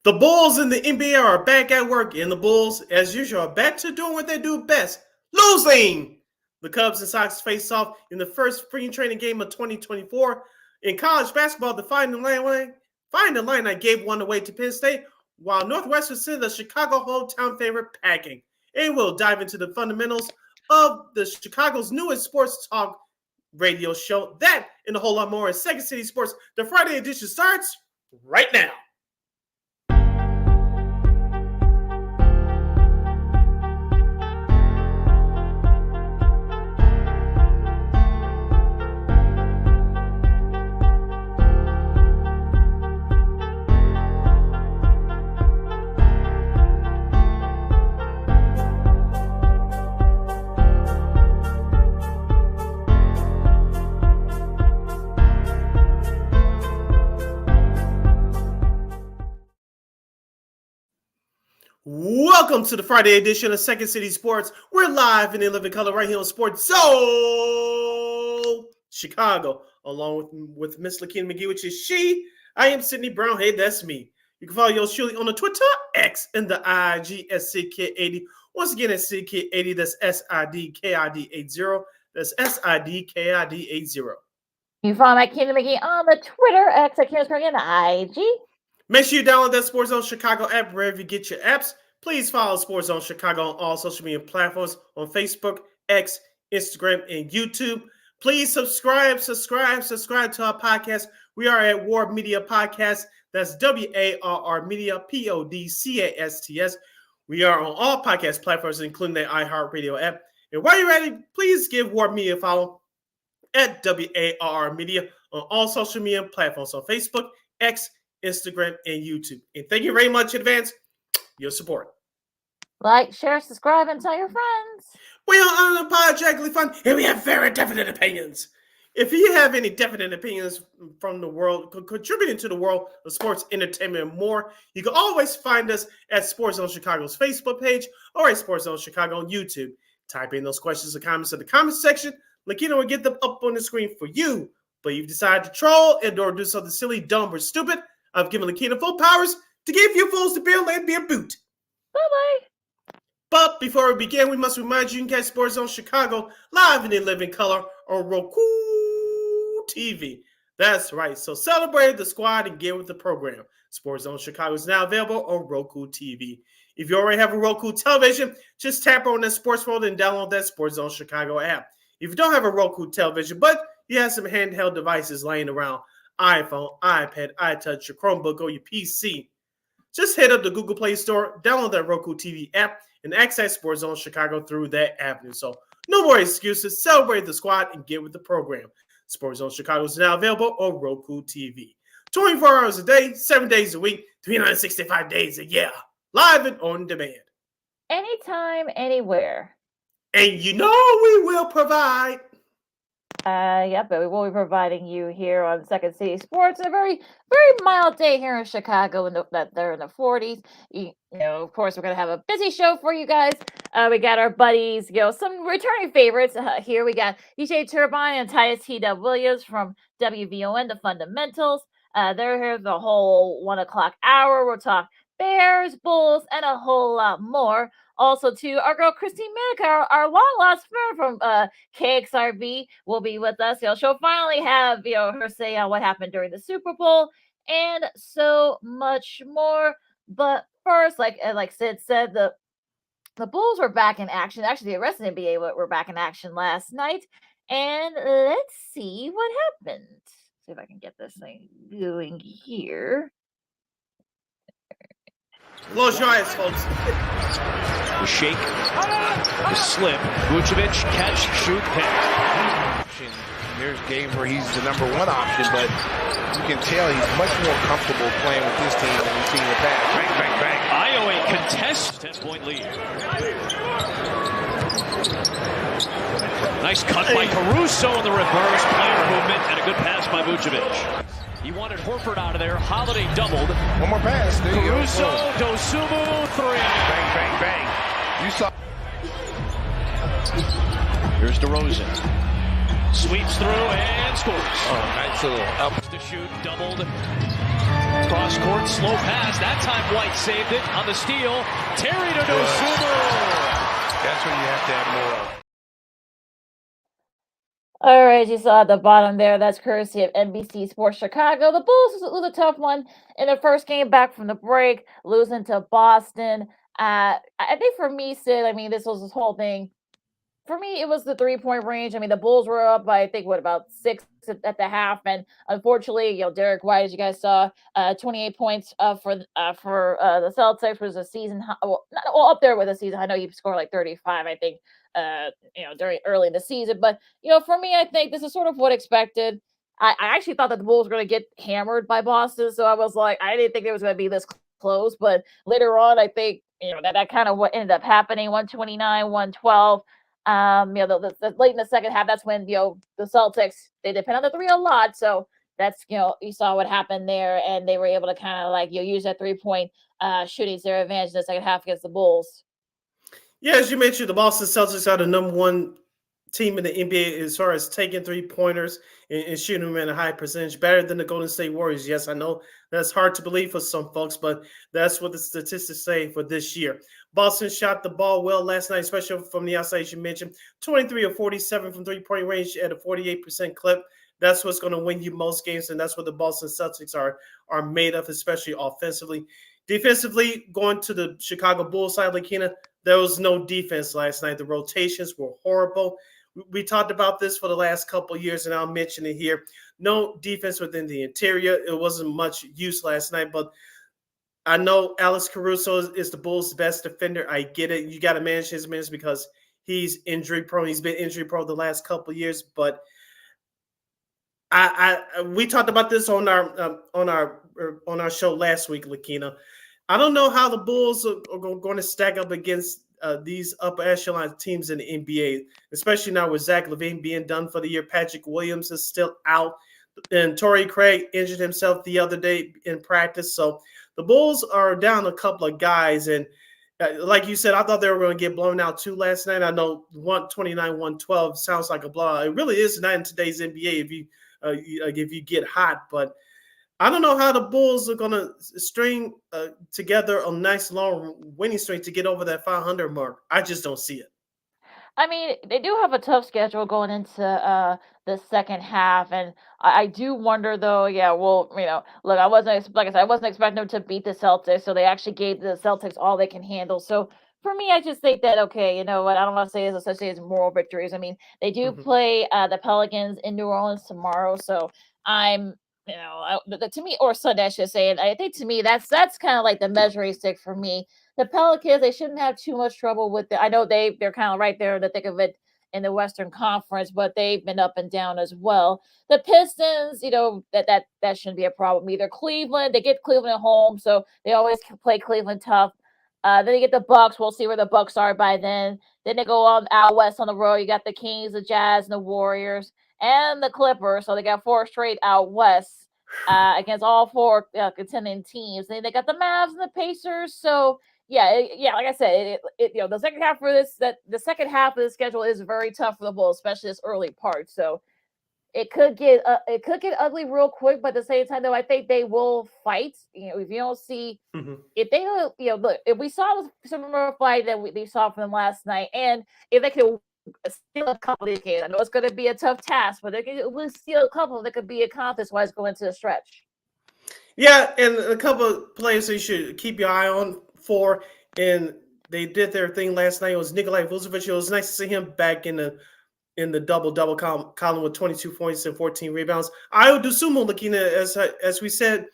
The Bulls in the NBA are back at work, and the Bulls, as usual, are back to doing what they do best, losing. The Cubs and Sox face off in the first spring training game of 2024. In college basketball, the Fighting Illini gave one away to Penn State, while Northwestern sent the Chicago hometown favorite packing. And we'll dive into the fundamentals of the Chicago's newest sports talk radio show. That and a whole lot more in Second City Sports. The Friday edition starts right now. Welcome to the Friday edition of Second City Sports. We're live and in living color right here on Sports Zone Chicago, along with Miss Lakina McGee, which is she. I am Sydney Brown. Hey, that's me. You can follow yours truly on the Twitter, X, and the IG at SidKid80. Once again, at SidKid80, that's SIDKID80. That's SIDKID80. You can follow my Lakina McGee on the Twitter, X, at Karen and the IG. Make sure you download that Sports Zone Chicago app wherever you get your apps. Please follow Sports Zone Chicago on all social media platforms on Facebook, X, Instagram, and YouTube. Please subscribe to our podcast. We are at Warp Media Podcast. That's WARR Media, PODCASTS. We are on all podcast platforms, including the iHeartRadio app. And while you're ready, please give Warp Media a follow at WARR Media on all social media platforms on Facebook, X, Instagram, and YouTube. And thank you very much in advance for your support. Like, share, subscribe, and tell your friends. We are unapologetically fun, and we have very definite opinions. If you have any definite opinions from the world, contributing to the world of sports, entertainment, and more, you can always find us at Sports Zone Chicago's Facebook page or at Sports Zone Chicago on YouTube. Type in those questions or comments in the comments section. Lakina will get them up on the screen for you. But if you decide to troll and or do something silly, dumb, or stupid, I've given Lakina full powers to give you fools to Bill and be a boot. Bye-bye. But before we begin, we must remind you can catch Sports Zone Chicago live and in living color on Roku TV. That's right. So celebrate the squad and get with the program. Sports Zone Chicago is now available on Roku TV. If you already have a Roku television, just tap on that sports folder and download that Sports Zone Chicago app. If you don't have a Roku television, but you have some handheld devices laying around, iPhone, iPad, iTouch, your Chromebook, or your PC, just head up to Google Play Store, download that Roku TV app, and access Sports Zone Chicago through that avenue. So no more excuses. Celebrate the squad and get with the program. Sports Zone Chicago is now available on Roku TV. 24 hours a day, 7 days a week, 365 days a year. Live and on demand. Anytime, anywhere. And you know we will provide. Yep, but we will be providing you here on Second City Sports a very, very mild day here in Chicago. That they're in the 40s. You know, of course, we're gonna have a busy show for you guys. We got our buddies, some returning favorites here. We got DJ Turbine and Titus T.W. Williams from WVON, The Fundamentals. They're here the whole 1 o'clock hour. We'll talk Bears, Bulls, and a whole lot more. Also, too, our girl Christine Manika, our long-lost friend from KXRB, will be with us. She'll finally have her say on what happened during the Super Bowl and so much more. But first, like Sid said, the Bulls were back in action. Actually, the rest of the NBA were back in action last night. And let's see what happened. See if I can get this thing going here. Close your eyes, folks. The shake, the slip, Vucevic, catch, shoot, pick. There's a game where he's the number one option, but you can tell he's much more comfortable playing with this team than we've seen in the past. Bang, bang, bang. Iowa contest 10-point lead. Nice cut by Caruso in the reverse, player movement, and a good pass by Vucevic. He wanted Horford out of there. Holiday doubled. One more pass. There you Caruso, go. Dosunmu, three. Bang, bang, bang. You saw. Here's DeRozan. Sweeps through and scores. Oh, nice little up. To shoot, doubled. Cross court, slow pass. That time White saved it on the steal. Terry to Dosunmu. That's what you have to have more of. All right, you saw at the bottom there. That's courtesy of NBC Sports Chicago. The Bulls lose a tough one in their first game back from the break, losing to Boston. I think for me, Sid, I mean, this whole thing. For me, it was the 3-point range. I mean, the Bulls were up by, I think, about 6 at the half, and unfortunately, Derek White, as you guys saw, 28 points for the Celtics was a season high, up there with a season. I know he scored like 35, I think, during early in the season. But for me, I think this is sort of what expected. I actually thought that the Bulls were going to get hammered by Boston, so I was like, I didn't think it was going to be this close. But later on, I think that kind of what ended up happening. 129, 112. The late in the second half, that's when the Celtics, they depend on the three a lot. So that's you saw what happened there, and they were able to kind of use that 3-point shooting to their advantage in the second half against the Bulls. Yeah, as you mentioned, the Boston Celtics are the number one team in the NBA as far as taking 3-pointers and shooting them at a high percentage, better than the Golden State Warriors. Yes, I know that's hard to believe for some folks, but that's what the statistics say for this year. Boston shot the ball well last night, especially from the outside, as you mentioned. 23 of 47 from three-point range at a 48% clip. That's what's going to win you most games, and that's what the Boston Celtics are made of, especially offensively. Defensively, going to the Chicago Bulls side, Lakina, there was no defense last night. The rotations were horrible. We talked about this for the last couple of years, and I'll mention it here. No defense within the interior. It wasn't much use last night, but I know Alex Caruso is the Bulls' best defender. I get it. You got to manage his minutes because he's injury prone. He's been injury prone the last couple of years, but we talked about this on our show last week, Lakina. I don't know how the Bulls are going to stack up against these upper echelon teams in the NBA, especially now with Zach LaVine being done for the year. Patrick Williams is still out, and Torrey Craig injured himself the other day in practice. So the Bulls are down a couple of guys, and like you said, I thought they were going to get blown out too last night. I know 129-112 sounds like a blowout. It really is not in today's NBA if you get hot, but I don't know how the Bulls are going to string together a nice long winning streak to get over that 500 mark. I just don't see it. I mean, they do have a tough schedule going into the second half, and I do wonder though. Yeah, well, look, I wasn't expecting them to beat the Celtics, so they actually gave the Celtics all they can handle. So for me, I just think that okay, you know what? I don't want to say it's associated as moral victories. I mean, they do play the Pelicans in New Orleans tomorrow, so I'm. To me, or Sunday, I should say, and I think to me that's kind of like the measuring stick for me. The Pelicans, they shouldn't have too much trouble with it. I know they're kind of right there in the thick of it in the Western Conference, but they've been up and down as well. The Pistons, that shouldn't be a problem either. Cleveland, they get Cleveland at home, so they always play Cleveland tough. Then they get the Bucks. We'll see where the Bucks are by then. Then they go out west on the road. You got the Kings, the Jazz, and the Warriors, and the Clippers. So they got 4 straight out west against all 4 contending teams. Then they got the Mavs and the Pacers. So yeah, like I said, the second half the second half of the schedule is very tough for the Bulls, especially this early part. So it could get ugly real quick, but at the same time, though, I think they will fight. If you don't see, if they don't, look, if we saw the similar fight that we saw from them last night, and if they could steal a couple of these games, I know it's going to be a tough task, but they could steal a couple that could be accomplished while it's going to the stretch. Yeah, and a couple of players that you should keep your eye on for, and they did their thing last night. It was Nikolai Vucevic. It was nice to see him back in the double-double column with 22 points and 14 rebounds. Ayo Dosunmu, Lakina, as we said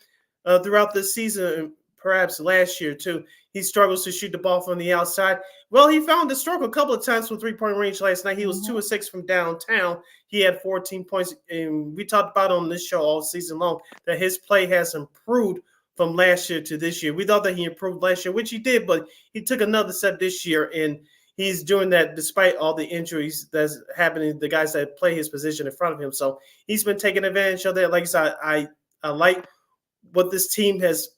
throughout this season, perhaps last year too, he struggles to shoot the ball from the outside. Well, he found the stroke a couple of times from three-point range last night. He was 2 of 6 from downtown. He had 14 points, and we talked about on this show all season long that his play has improved from last year to this year. We thought that he improved last year, which he did, but he took another step this year, and he's doing that despite all the injuries that's happening to the guys that play his position in front of him. So he's been taking advantage of that. Like I said, I like what this team has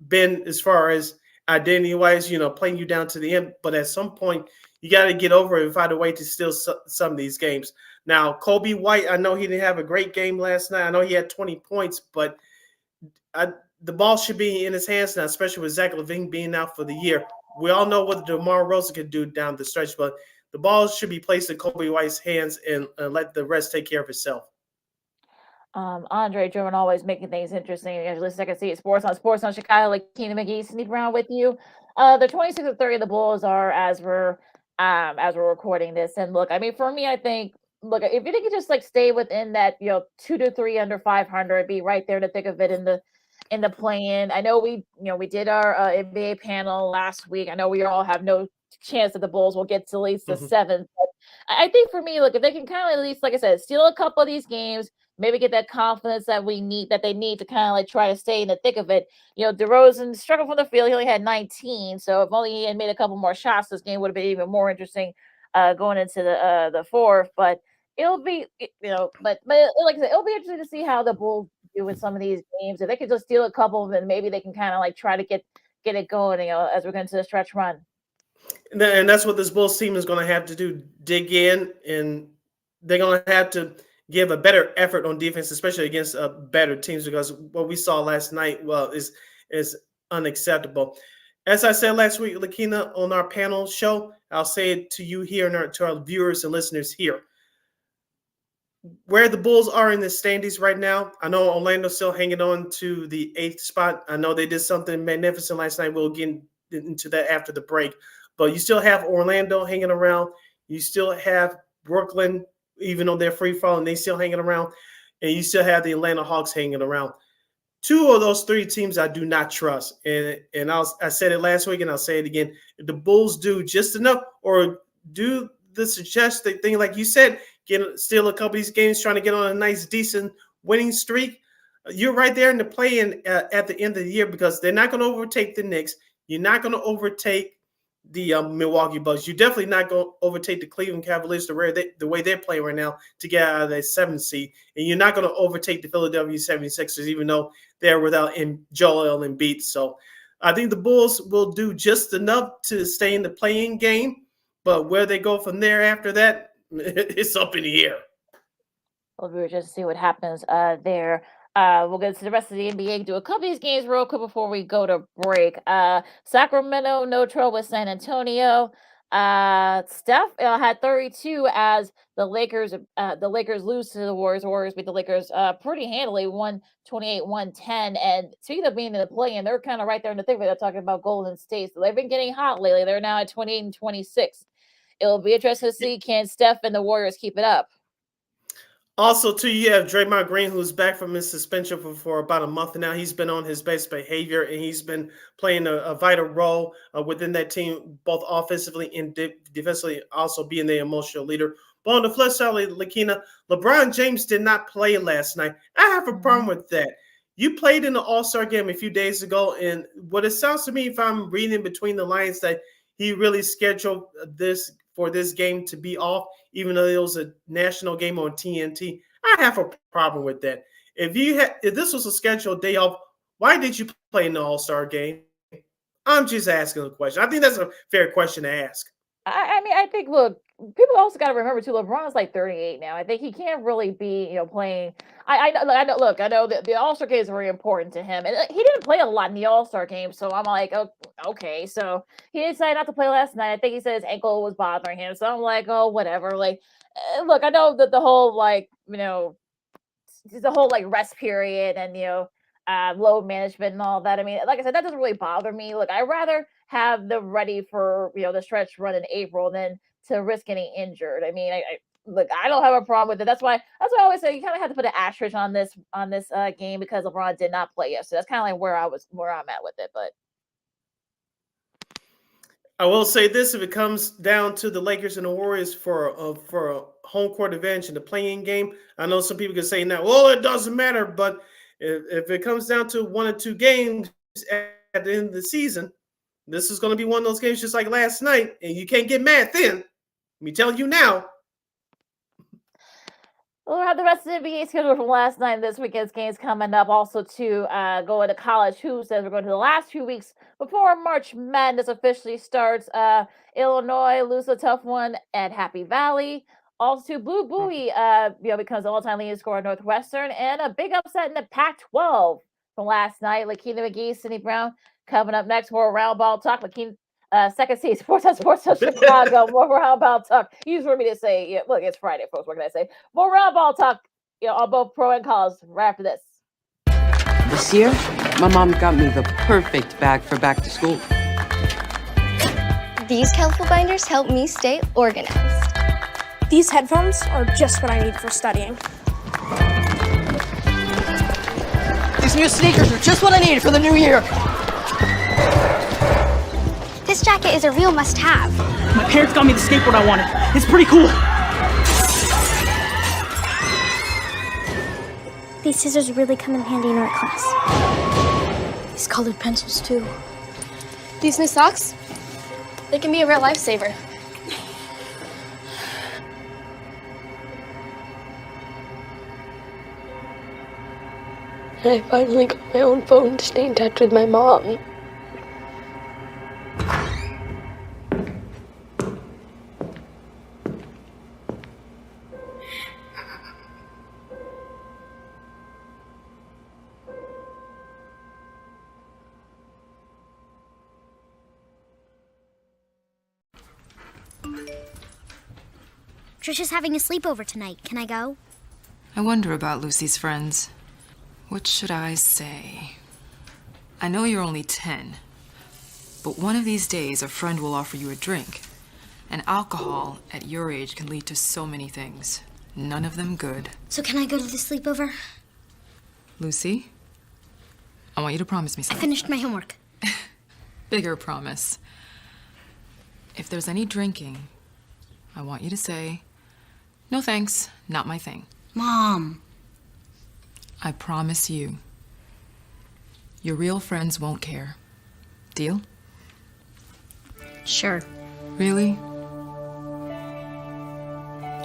been as far as identity-wise, playing you down to the end. But at some point, you got to get over it and find a way to steal some of these games. Now, Kobe White, I know he didn't have a great game last night. I know he had 20 points, but the ball should be in his hands now, especially with Zach LaVine being out for the year. We all know what DeMar Rosen can do down the stretch, but the ball should be placed in Kobe White's hands and let the rest take care of itself. Andre Drummond always making things interesting. You guys listen, I can see it. Sports on Chicago, like Keena McGee, Sneak around with you. The 26-30 of the Bulls are as we're recording this. And look, I mean, for me, I think, look, if you think you just like stay within that, 2 to 3 under 500, be right there to think of it in the play-in. I know we did our NBA panel last week. I know we all have no chance that the Bulls will get to at least the seventh. But I think for me, look, if they can kind of at least, like I said, steal a couple of these games, maybe get that confidence that they need to kind of like try to stay in the thick of it. DeRozan struggled from the field. He only had 19. So if only he had made a couple more shots, this game would have been even more interesting going into the fourth. But it'll be, but like I said, it'll be interesting to see how the Bulls do in some of these games. If they could just steal a couple of them, maybe they can kind of like try to get it going, as we're going to the stretch run. And that's what this Bulls team is going to have to do, dig in, and they're going to have to give a better effort on defense, especially against better teams, because what we saw last night, is unacceptable. As I said last week, Lakina, on our panel show, I'll say it to you here and to our viewers and listeners here. Where the Bulls are in the standings right now, I know Orlando's still hanging on to the 8th spot. I know they did something magnificent last night. We'll get into that after the break. But you still have Orlando hanging around. You still have Brooklyn, even though they're free falling, they still hanging around. And you still have the Atlanta Hawks hanging around. 2 of those 3 teams I do not trust. And I said it last week, and I'll say it again. If the Bulls do just enough, or do the suggested thing, like you said, steal a couple of these games, trying to get on a nice, decent winning streak, you're right there in the play-in at the end of the year, because they're not going to overtake the Knicks. You're not going to overtake the Milwaukee Bucks. You're definitely not going to overtake the Cleveland Cavaliers the way they're playing right now to get out of that 7th seed. And you're not going to overtake the Philadelphia 76ers, even though they're without Joel Embiid. So I think the Bulls will do just enough to stay in the play-in game. But where they go from there after that, it's up in the air. Well, we were just to see what happens there. We'll get to the rest of the NBA, do a couple of these games real quick before we go to break. Sacramento, no trouble with San Antonio. Steph had 32 as the Lakers lose to the Warriors. The Warriors beat the Lakers pretty handily, 128-110. And speaking of being in the play-in, they're kind of right there in the thick of it. They're talking about Golden State. So they've been getting hot lately. They're now at 28-26. It'll be interesting to see, can Steph and the Warriors keep it up? Also, too, you have Draymond Green, who's back from his suspension for about a month now. He's been on his best behavior, and he's been playing a vital role within that team, both offensively and defensively, also being the emotional leader. But on the flip side, Lakina, LeBron James did not play last night. I have a problem with that. You played in the All-Star game a few days ago, and what it sounds to me, if I'm reading between the lines, that he really scheduled this game to be off, even though it was a national game on TNT. I have a problem with that. If this was a scheduled day off, why did you play in the All-Star game? I'm just asking a question. I think that's a fair question to ask. I mean, I think, look, people also got to remember too, LeBron's like 38 now. I think he can't really be, playing. I know that the All-Star game is very important to him, and he didn't play a lot in the All-Star game. So I'm like, oh, okay. So he decided not to play last night. I think he said his ankle was bothering him. So I'm like, oh, whatever. Like, look, I know that the whole rest period and load management and all that. I mean, like I said, that doesn't really bother me. Look, I'd rather have them ready for the stretch run in April than to risk getting injured. I mean, I don't have a problem with it. That's why I always say you kind of have to put an asterisk on this game, because LeBron did not play yesterday. That's kind of like where I'm at with it. But I will say this: if it comes down to the Lakers and the Warriors for a home court advantage in the play-in game, I know some people can say now, well, it doesn't matter. But if it comes down to 1 or 2 games at the end of the season, this is going to be one of those games just like last night, and you can't get mad then. Let me tell you now. We'll have the rest of the NBA schedule from last night and this weekend's games coming up. Also, to go into college hoops, as we're going to the last few weeks before March Madness officially starts. Illinois lose a tough one at Happy Valley. Also, Boo Buie becomes the all-time leading scorer at Northwestern, and a big upset in the Pac-12. from last night. Lakina McGee, Cindy Brown coming up next. More round ball talk. Lakina, Second City Sports on Chicago. More round ball talk. Easy for me to say. Yeah, look, it's Friday, folks. What can I say? More round ball talk. On both pro and college. Right after this. This year, my mom got me the perfect bag for back to school. These colorful binders help me stay organized. These headphones are just what I need for studying. These new sneakers are just what I need for the new year. This jacket is a real must-have. My parents got me the skateboard I wanted. It's pretty cool. These scissors really come in handy in art class. These colored pencils, too. These new socks, they can be a real lifesaver. I finally got my own phone to stay in touch with my mom. Trisha's having a sleepover tonight. Can I go? I wonder about Lucy's friends. What should I say? I know you're only 10, but one of these days a friend will offer you a drink. And alcohol at your age can lead to so many things. None of them good. So can I go to the sleepover? Lucy, I want you to promise me I something. finished my homework. Bigger promise. If there's any drinking, I want you to say, "No thanks, not my thing." Mom. I promise you. Your real friends won't care. Deal? Sure. Really?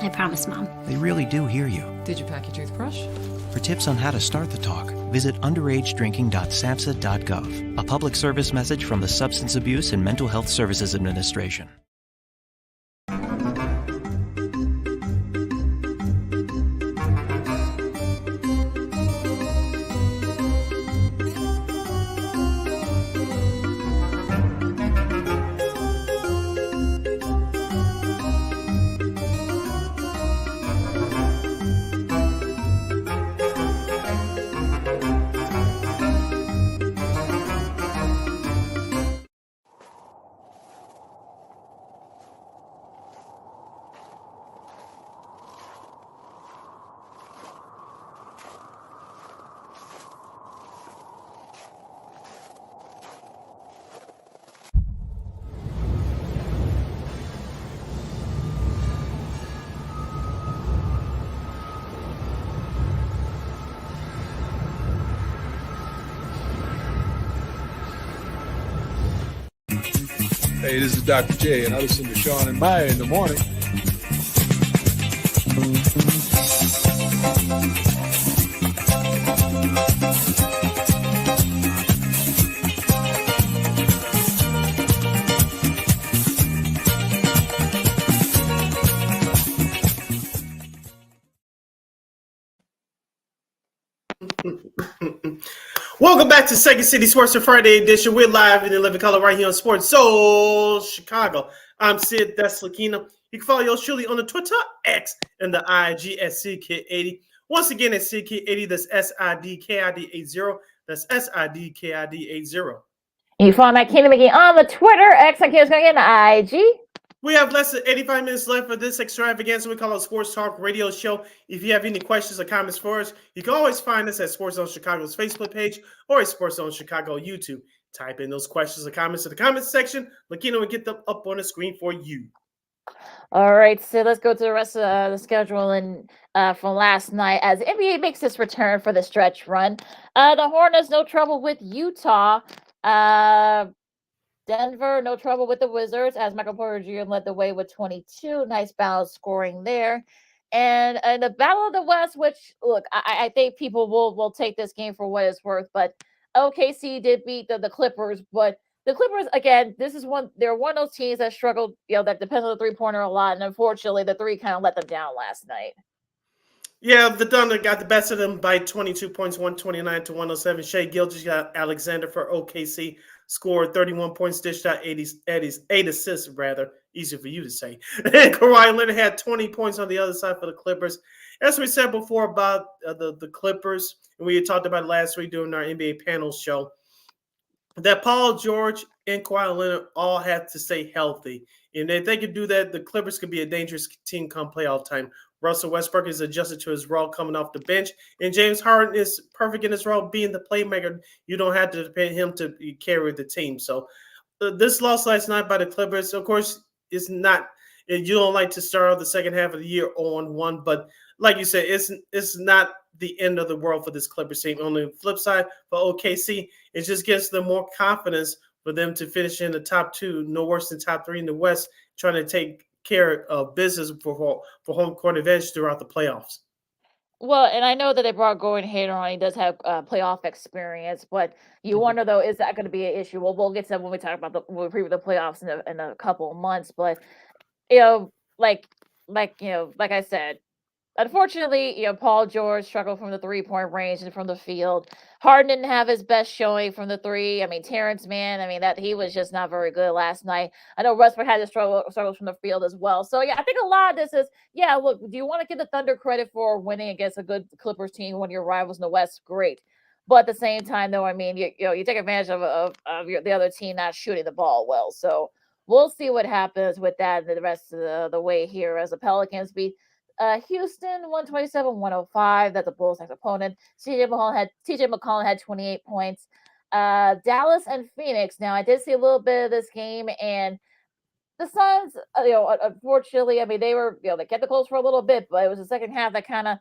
I promise, Mom. They really do hear you. Did you pack your toothbrush? For tips on how to start the talk, visit underagedrinking.samhsa.gov. A public service message from the Substance Abuse and Mental Health Services Administration. Hey, this is Dr. J, and I listen to Sean and Maya in the morning. Welcome back to Second City Sports for Friday edition. We're live in the living color right here on Sports Soul Chicago. I'm Sid Deslakina. You can follow yours truly on the Twitter, X, and the IG at SidKid80. Once again, at SidKid80, that's SIDKID80. That's SIDKID80. You can follow my Kingdom McGee on the Twitter, X, and the IG. We have less than 85 minutes left for this extravaganza we call a Sports Talk radio show. If you have any questions or comments for us, you can always find us at Sports Zone Chicago's Facebook page or at Sports Zone Chicago YouTube. Type in those questions or comments in the comments section. Lakina will get them up on the screen for you. All right, so let's go to the rest of the schedule and from last night as NBA makes its return for the stretch run. The Hornets, no trouble with Utah. Denver, no trouble with the Wizards as Michael Porter Jr. led the way with 22. Nice balance scoring there. And the Battle of the West, which, look, I think people will take this game for what it's worth, but OKC did beat the Clippers, but the Clippers, again, they're one of those teams that struggled, that depends on the three-pointer a lot, and unfortunately, the three kind of let them down last night. Yeah, the Thunder got the best of them by 22 points, 129 to 107. Shai Gilgeous-Alexander for OKC scored 31 points, dished out 8 assists, rather. Easy for you to say. And Kawhi Leonard had 20 points on the other side for the Clippers. As we said before about the Clippers, and we had talked about it last week during our NBA panel show, that Paul George and Kawhi Leonard all have to stay healthy. And if they could do that, the Clippers could be a dangerous team come playoff time. Russell Westbrook is adjusted to his role coming off the bench, and James Harden is perfect in his role being the playmaker. You don't have to depend him to carry the team. So this loss last night by the Clippers, of course, is not – you don't like to start off the second half of the year 0-1, but like you said, it's not the end of the world for this Clippers team. On the flip side, for OKC, it just gives them more confidence for them to finish in the top two, no worse than top three in the West, trying to take care of business for home court advantage throughout the playoffs. Well, and I know that they brought Gordon Hayward on. He does have playoff experience, but you wonder though, is that going to be an issue? Well, we'll get to that when we talk about when we preview the playoffs in a couple of months. But like I said, unfortunately, Paul George struggled from the 3-point range and from the field. Harden didn't have his best showing from the three. I mean, Terrence Mann, that he was just not very good last night. I know Westbrook had his struggles from the field as well. So, yeah, I think a lot of this is, look, do you want to give the Thunder credit for winning against a good Clippers team, one of your rivals in the West? Great. But at the same time, though, you take advantage of the other team not shooting the ball well. So we'll see what happens with that the rest of the way here as the Pelicans beat Houston 127-105. That's a Bulls next opponent. TJ McCollum had 28 points. Dallas and Phoenix. Now I did see a little bit of this game, and the Suns, unfortunately, they were, they kept it close for a little bit, but it was the second half that kind of,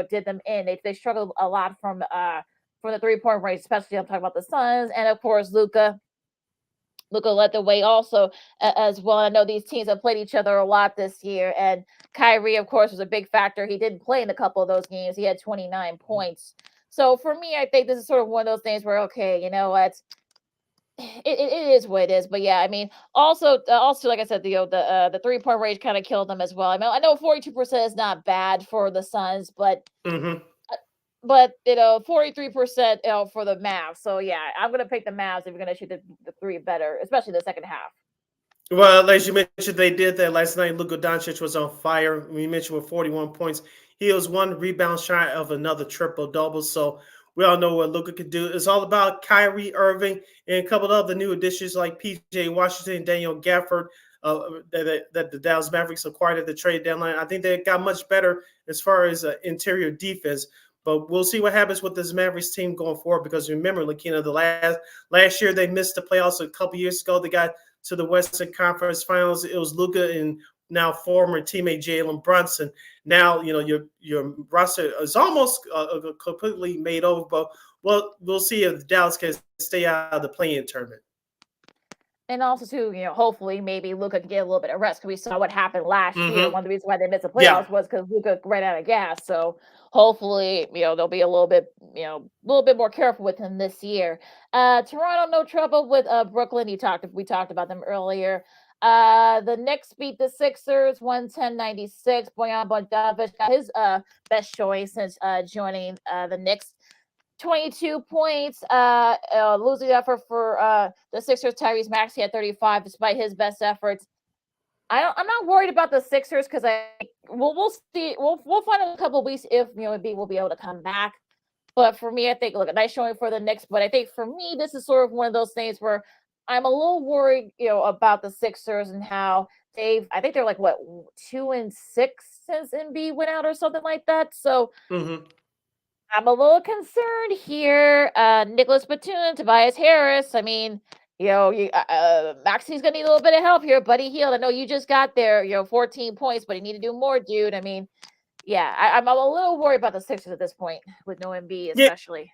did them in. They struggled a lot from the 3-point range, especially I'm talking about the Suns, and of course Luka led the way also as well. I know these teams have played each other a lot this year, and Kyrie, of course, was a big factor. He didn't play in a couple of those games. He had 29 points. So for me, I think this is sort of one of those things where, okay, you know what, it is what it is. But yeah, also like I said, the 3-point range kind of killed them as well. I know 42% is not bad for the Suns, but. But 43% for the Mavs. So yeah, I'm gonna pick the Mavs if you're gonna shoot the three better, especially the second half. Well, as you mentioned, they did that last night. Luka Doncic was on fire. We mentioned with 41 points. He was 1 rebound shy of another triple-double. So we all know what Luka could do. It's all about Kyrie Irving and a couple of other new additions like P.J. Washington and Daniel Gafford that the Dallas Mavericks acquired at the trade deadline. I think they got much better as far as interior defense. But we'll see what happens with this Mavericks team going forward, because remember, Lakina, the last year they missed the playoffs. A couple years ago, they got to the Western Conference Finals. It was Luka and now former teammate Jalen Brunson. Now, your roster is almost completely made over, but we'll see if Dallas can stay out of the play-in tournament. And also, too, hopefully maybe Luka can get a little bit of rest, because we saw what happened last year. One of the reasons why they missed the playoffs was because Luka ran out of gas. So hopefully, they'll be a little bit more careful with him this year. Toronto, no trouble with Brooklyn. We talked about them earlier. The Knicks beat the Sixers 110-96. Bojan Bogdanovic got his best showing since joining the Knicks. 22 points, losing effort for the Sixers. Tyrese Maxey had 35 despite his best efforts. I'm not worried about the Sixers, because we'll see. We'll find in a couple of weeks if Embiid will be able to come back. But for me, I think, look, a nice showing for the Knicks. But I think for me, this is sort of one of those things where I'm a little worried, about the Sixers and how I think they're like 2-6 since Embiid went out or something like that. So. I'm a little concerned here. Nicholas Batum, Tobias Harris. Maxey's gonna need a little bit of help here. Buddy Hield, I know you just got there, 14 points, but you need to do more, dude. I'm a little worried about the Sixers at this point with no Embiid, especially.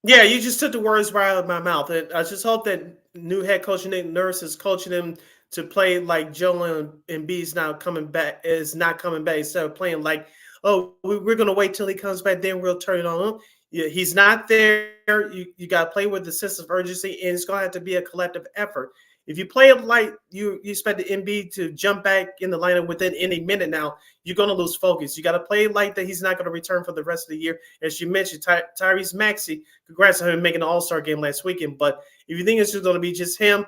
Yeah, you just took the words right out of my mouth. And I just hope that new head coach Nick Nurse is coaching them to play like Joel Embiid's not coming back instead of playing like, oh, we're going to wait till he comes back, then we'll turn it on him. Yeah, he's not there. You got to play with the sense of urgency, and it's going to have to be a collective effort. if you play it like you expect the Embiid to jump back in the lineup within any minute now, you're going to lose focus. You got to play it like that he's not going to return for the rest of the year. As you mentioned, Tyrese Maxey, congrats on him making an All-Star game last weekend. But if you think it's just going to be just him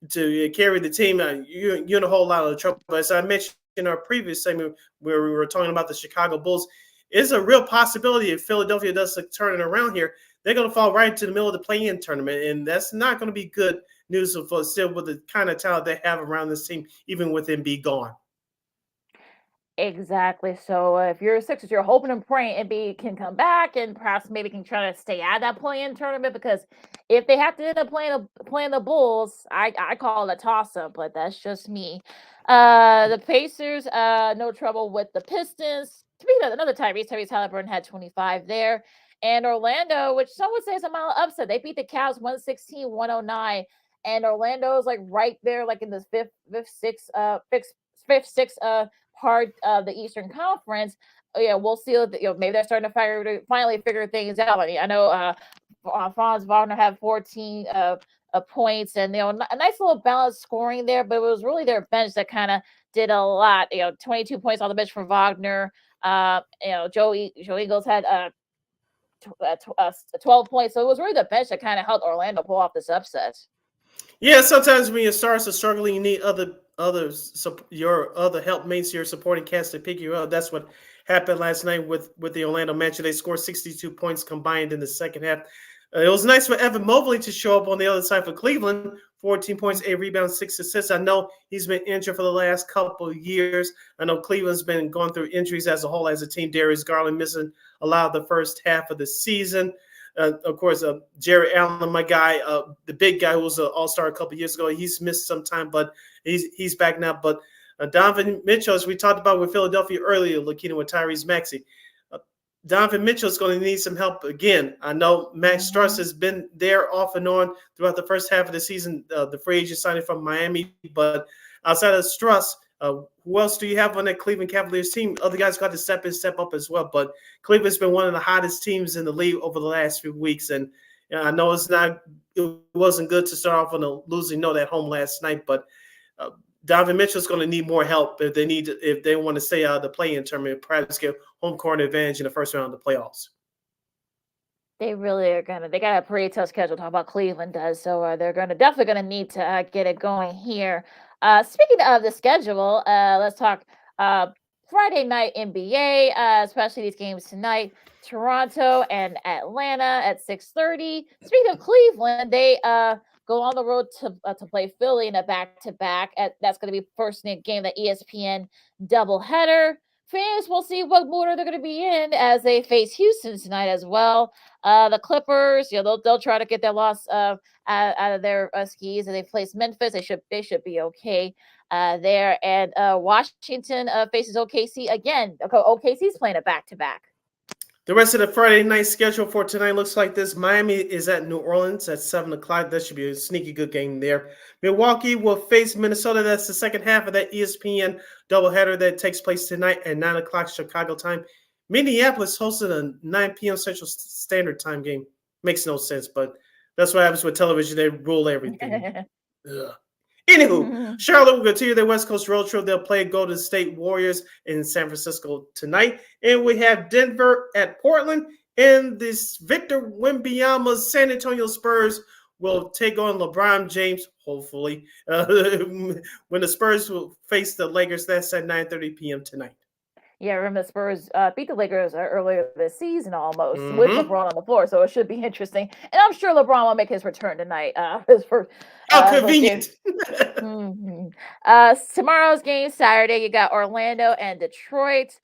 to carry the team, you're in a whole lot of trouble. As I mentioned in our previous segment where we were talking about the Chicago Bulls, it's a real possibility if Philadelphia does turn it around here, they're going to fall right into the middle of the play-in tournament, and that's not going to be good news for still with the kind of talent they have around this team, even with Embiid gone. Exactly. So if you're Sixers, you're hoping and praying Embiid can come back and perhaps maybe can try to stay out of that play-in tournament, because if they have to end up playing the Bulls, I call it a toss-up, but that's just me. The Pacers, no trouble with the Pistons. Speaking of another Tyrese Halliburton had 25 there. And Orlando, which some would say is a mild upset, they beat the Cavs 116-109. And Orlando's like right there, like in the fifth, sixth part of the Eastern Conference. Yeah, we'll see. Maybe they're starting to finally figure things out. I know Franz Wagner had 14 points, and a nice little balanced scoring there. But it was really their bench that kind of did a lot. 22 points on the bench for Wagner. Joe Ingles had 12 points. So it was really the bench that kind of helped Orlando pull off this upset. Yeah, sometimes when your stars are struggling, you need your other helpmates, your supporting cast to pick you up. That's what happened last night with the Orlando Magic. They scored 62 points combined in the second half. It was nice for Evan Mobley to show up on the other side for Cleveland. 14 points, 8 rebounds, 6 assists. I know he's been injured for the last couple of years. I know Cleveland's been going through injuries as a whole as a team. Darius Garland missing a lot of the first half of the season. Of course, Jerry Allen, my guy, the big guy who was an all-star a couple of years ago, he's missed some time, but he's back now. But Donovan Mitchell, as we talked about with Philadelphia earlier, looking with Tyrese Maxey, Donovan Mitchell is going to need some help again. I know Max Strus has been there off and on throughout the first half of the season, the free agent signing from Miami. But outside of Strus, who else do you have on that Cleveland Cavaliers team? Other guys got to step up as well. But Cleveland's been one of the hottest teams in the league over the last few weeks. And I know it wasn't good to start off on a losing note at home last night, but Donovan Mitchell's going to need more help if they want to stay out of the play-in tournament, perhaps get home court advantage in the first round of the playoffs. They really are they got a pretty tough schedule. Talk about Cleveland does, so they're definitely going to need to get it going here. Speaking of the schedule, let's talk Friday night NBA, especially these games tonight. Toronto and Atlanta at 6:30. Speaking of Cleveland, they go on the road to play Philly in a back-to-back. That's going to be first game of the ESPN doubleheader. Fans will see what mood they're going to be in as they face Houston tonight as well. The Clippers, they'll try to get their loss out of their skis, and they face Memphis. They should be okay there. And Washington faces OKC again. OKC's playing a back-to-back. The rest of the Friday night schedule for tonight looks like this. Miami is at New Orleans at 7 o'clock. That should be a sneaky good game there. Milwaukee will face Minnesota. That's the second half of that ESPN doubleheader that takes place tonight at 9 o'clock Chicago time. Minneapolis hosted a 9 p.m. Central Standard Time game. Makes no sense, but that's what happens with television. They rule everything. Anywho, Charlotte will continue their West Coast road trip. They'll play Golden State Warriors in San Francisco tonight. And we have Denver at Portland. And this Victor Wembanyama's San Antonio Spurs will take on LeBron James, hopefully, when the Spurs will face the Lakers. That's at 9:30 p.m. tonight. Yeah, remember the Spurs beat the Lakers earlier this season almost with LeBron on the floor, so it should be interesting. And I'm sure LeBron will make his return tonight. Convenient. Tomorrow's game, Saturday, you got Orlando and Detroit.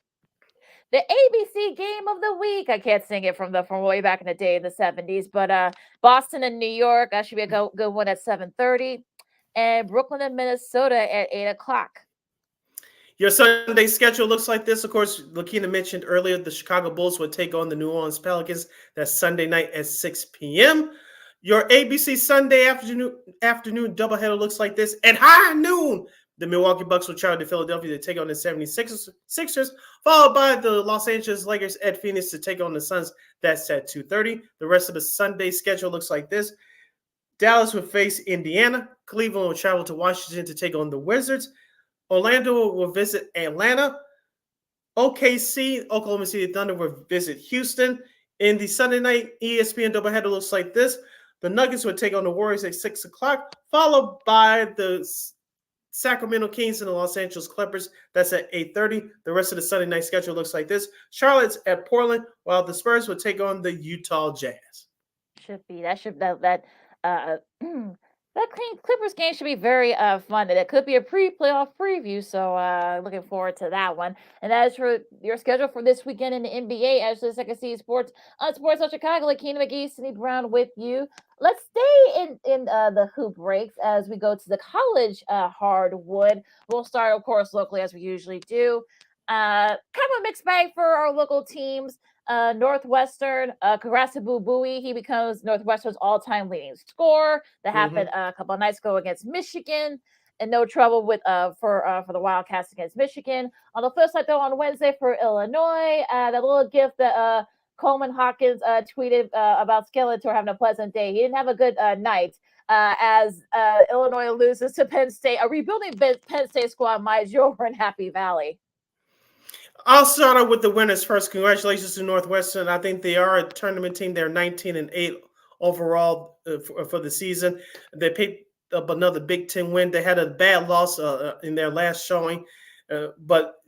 The ABC game of the week. I can't sing it from way back in the day in the 70s, but Boston and New York, that should be a good one at 7:30. And Brooklyn and Minnesota at 8 o'clock. Your Sunday schedule looks like this. Of course, Lakina mentioned earlier the Chicago Bulls would take on the New Orleans Pelicans. That's Sunday night at 6 p.m. Your ABC Sunday afternoon doubleheader looks like this. At high noon, the Milwaukee Bucks will travel to Philadelphia to take on the 76ers, followed by the Los Angeles Lakers at Phoenix to take on the Suns. That's at 2:30. The rest of the Sunday schedule looks like this. Dallas will face Indiana. Cleveland will travel to Washington to take on the Wizards. Orlando will visit Atlanta. OKC, Oklahoma City Thunder, will visit Houston. In the Sunday night ESPN doubleheader looks like this. The Nuggets will take on the Warriors at 6 o'clock, followed by the Sacramento Kings and the Los Angeles Clippers. That's at 8:30. The rest of the Sunday night schedule looks like this. Charlotte's at Portland, while the Spurs will take on the Utah Jazz. That Clippers game should be very fun. That could be a pre-playoff preview, so looking forward to that one. And as for your schedule for this weekend in the NBA, as the Second City Sports on Sports on Chicago, like Keenan McGee, Sidney Brown with you. Let's stay in the hoop breaks as we go to the college hardwood. We'll start, of course, locally as we usually do. Kind of a mixed bag for our local teams. Northwestern, congrats to Boo Buie. He becomes Northwestern's all-time leading scorer. That happened a couple of nights ago against Michigan, and no trouble with for the Wildcats against Michigan. On the flip side, though, on Wednesday for Illinois, that little gift that Coleman Hawkins tweeted about Skeletor having a pleasant day. He didn't have a good night as Illinois loses to Penn State. A rebuilding Penn State squad might over in Happy Valley. I'll start out with the winners first. Congratulations to Northwestern. I think they are a tournament team. They're 19-8 overall for the season. They picked up another Big Ten win. They had a bad loss in their last showing, but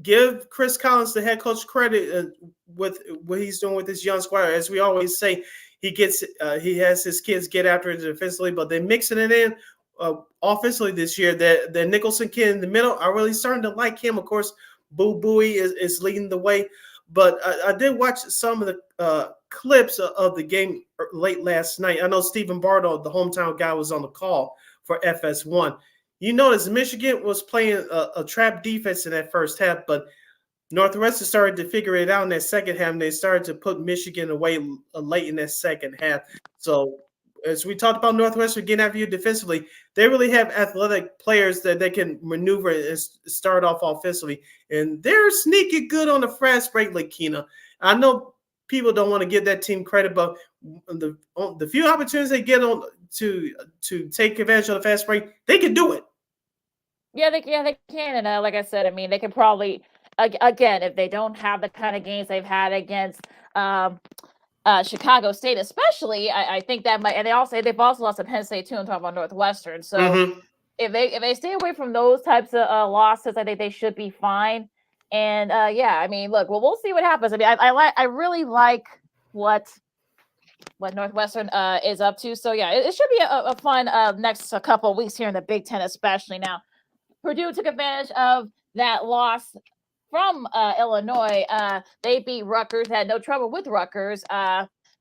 give Chris Collins, the head coach, credit with what he's doing with this young squad. As we always say, he has his kids get after it defensively, but they're mixing it in offensively this year. The Nicholson kid in the middle, I'm really starting to like him. Of course, Boo Buie is leading the way, but I did watch some of the clips of the game late last night. I know Stephen Bardo, the hometown guy, was on the call for FS1. You notice Michigan was playing a trap defense in that first half, but Northwestern started to figure it out in that second half, and they started to put Michigan away late in that second half. So as we talked about Northwestern getting after you defensively, they really have athletic players that they can maneuver and start off offensively. And they're sneaky good on the fast break, Lakina. I know people don't want to give that team credit, but the few opportunities they get on to take advantage of the fast break, they can do it. Yeah, they can. And like I said, I mean, they can probably, again, if they don't have the kind of games they've had against Chicago State, especially, I think that might, and they've also lost to Penn State too. I'm talking about Northwestern. So if they stay away from those types of losses, I think they should be fine. And yeah, I mean, look, we'll see what happens. I mean, I really like what Northwestern is up to. So yeah, it should be a fun next couple of weeks here in the Big Ten, especially. Now, Purdue took advantage of that loss from Illinois. They beat Rutgers, had no trouble with Rutgers.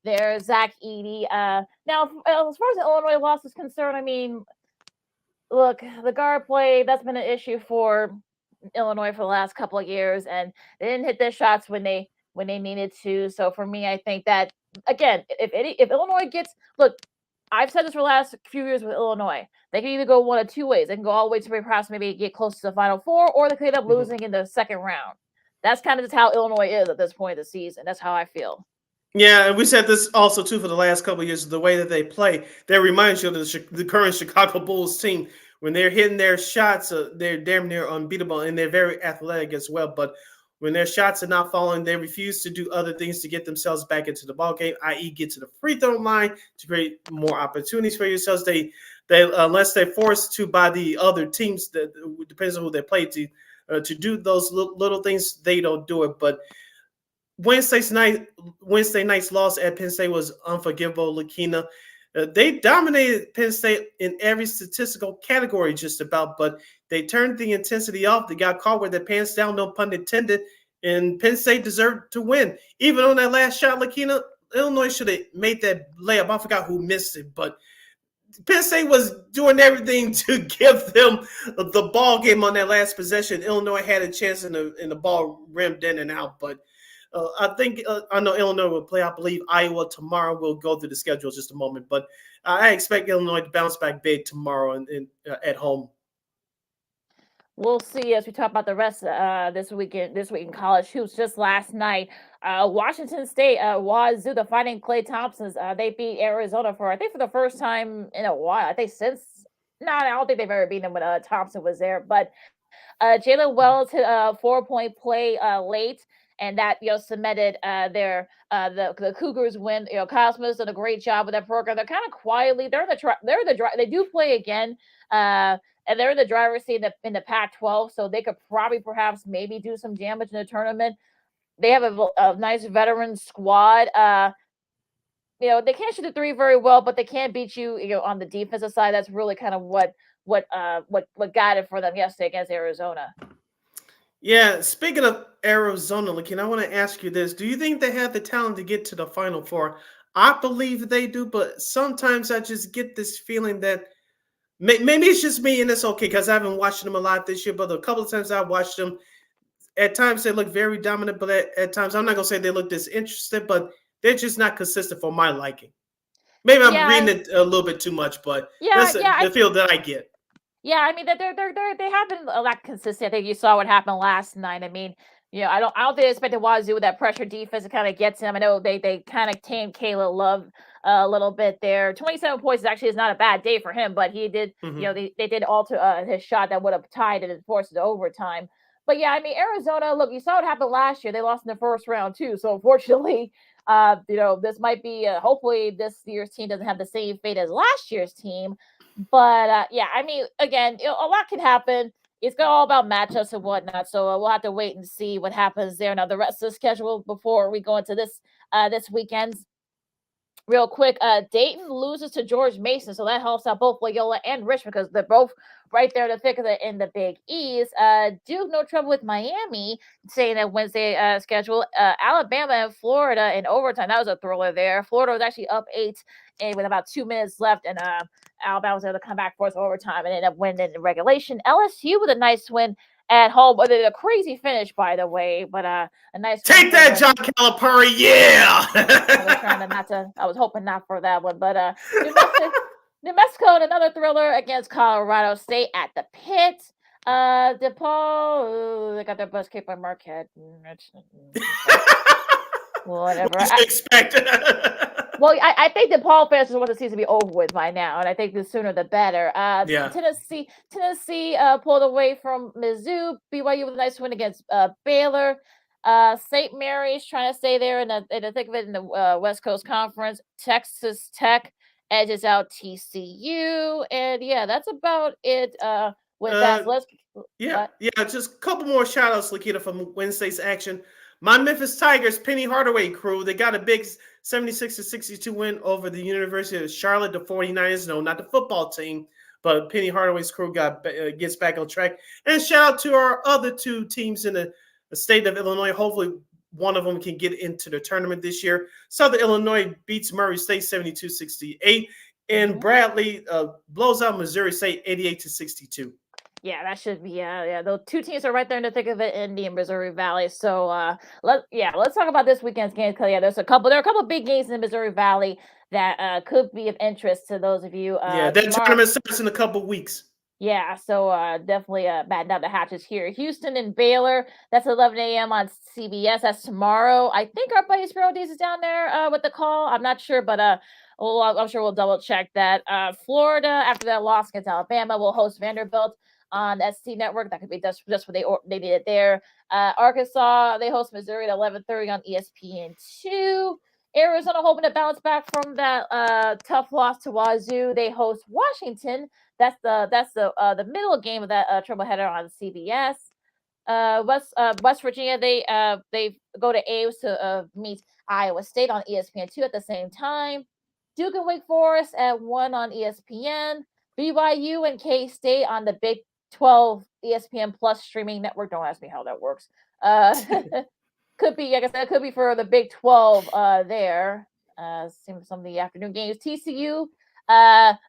There's Zach Edey. Now, as far as the Illinois loss is concerned, I mean, look, the guard play, that's been an issue for Illinois for the last couple of years, and they didn't hit their shots when they needed to. So for me, I think that, again, if Illinois gets, look, I've said this for the last few years with Illinois. They can either go one of two ways. They can go all the way to perhaps maybe get close to the Final Four, or they could end up losing in the second round. That's kind of just how Illinois is at this point of the season. That's how I feel. Yeah, and we said this also, too, for the last couple of years, the way that they play, that reminds you of the current Chicago Bulls team. When they're hitting their shots, they're damn near unbeatable, and they're very athletic as well. But when their shots are not falling, they refuse to do other things to get themselves back into the ballgame, i.e. get to the free throw line to create more opportunities for yourselves. They unless they're forced to by the other teams, that depends on who they play, to do those little things, they don't do it. But Wednesday night's loss at Penn State was unforgivable, Lakina. They dominated Penn State in every statistical category just about, but they turned the intensity off. They got caught with their pants down, no pun intended, and Penn State deserved to win. Even on that last shot, Lakina, Illinois should have made that layup. I forgot who missed it, but Penn State was doing everything to give them the ball game on that last possession. Illinois had a chance, and the ball rimmed in and out, but I know Illinois will play. I believe Iowa tomorrow. We'll go through the schedule in just a moment, but I expect Illinois to bounce back big tomorrow at home. we'll see as we talk about the rest this week in college hoops. Just last night, Washington State, Wazoo, the Fighting Klay Thompsons, they beat Arizona for the first time in a while. I think I don't think they've ever beaten them when Thompson was there. But Jalen Wells hit a 4-point play late, and that cemented the Cougars win. Kyle Smith's done a great job with that program. They're kind of quietly they do play again. And they're in the driver's seat in the Pac-12, so they could perhaps maybe do some damage in the tournament. They have a nice veteran squad. They can't shoot the three very well, but they can't beat you, on the defensive side. That's really kind of what got it for them yesterday against Arizona. Yeah, speaking of Arizona, Lakin, I want to ask you this. Do you think they have the talent to get to the Final Four? I believe they do, but sometimes I just get this feeling that maybe it's just me, and it's okay because I haven't watched them a lot this year, but a couple of times I watched them, at times they look very dominant, but at times I'm not going to say they look disinterested, but they're just not consistent for my liking. Maybe I'm reading it a little bit too much, but that's the feel that I get. Yeah, I mean, they have been a lot consistent. I think you saw what happened last night. I mean, I don't think they expected Wazoo with that pressure defense to kind of get to them. I know they kind of tamed Caleb Love a little bit there. 27 points is not a bad day for him, but he did, they did alter his shot that would have tied it and forced it to overtime. But yeah, I mean, Arizona, look, you saw what happened last year. They lost in the first round too. So unfortunately, this might be, hopefully this year's team doesn't have the same fate as last year's team. But yeah, I mean, again, a lot can happen. It's all about matchups and whatnot. So we'll have to wait and see what happens there. Now, the rest of the schedule before we go into this weekend's. Real quick, Dayton loses to George Mason, so that helps out both Loyola and Richmond because they're both right there in the thick of it in the Big East. Duke, no trouble with Miami, saying that Wednesday schedule. Alabama and Florida in overtime. That was a thriller there. Florida was actually up 8 and with about 2 minutes left, and Alabama was able to come back for overtime and ended up winning in regulation. LSU with a nice win at home. But a crazy finish, by the way, but a nice take that, John Calipari. Yeah. I was hoping not for that one, but New Mexico in another thriller against Colorado State at the Pit. DePaul, they got their bus kicked by Marquette. Whatever. What you expect? Well, I think DePaul fans just want the season to be over with by now, and I think the sooner the better. Tennessee pulled away from Mizzou. BYU with a nice win against Baylor. St. Mary's trying to stay there in the thick of it in the West Coast Conference. Texas Tech edges out TCU, and yeah, that's about it. With that, just a couple more shout outs, Lakita, from Wednesday's action. My Memphis Tigers, Penny Hardaway crew, they got a big 76-62 win over the University of Charlotte, the 49ers. No, not the football team, but Penny Hardaway's crew gets back on track. And shout out to our other two teams in the state of Illinois. Hopefully one of them can get into the tournament this year. Southern Illinois beats Murray State 72-68. And Bradley blows out Missouri State 88-62. Yeah, that should be those two teams are right there in the thick of it in the Missouri Valley. So let's talk about this weekend's games because there are a couple of big games in the Missouri Valley that could be of interest to those of you. That tournament starts in a couple weeks. Yeah, so definitely batten down the hatches here. Houston and Baylor, that's 11 a.m. on CBS. That's tomorrow. I think our buddy Spiro Dees is down there with the call. I'm not sure, but I'm sure we'll double check that. Florida, after that loss against Alabama, will host Vanderbilt on SC Network. That could be just what they did it there. Arkansas, they host Missouri at 11:30 on ESPN2. Arizona hoping to bounce back from that tough loss to Wazoo. They host Washington. That's the middle game of that triple header on CBS. West Virginia, they go to Ames to meet Iowa State on ESPN2 at the same time. Duke and Wake Forest at 1 on ESPN. BYU and K-State on the Big 12 ESPN Plus streaming network. Don't ask me how that works. Could be, like I said, could be for the Big 12 there. Some of the afternoon games. TCU,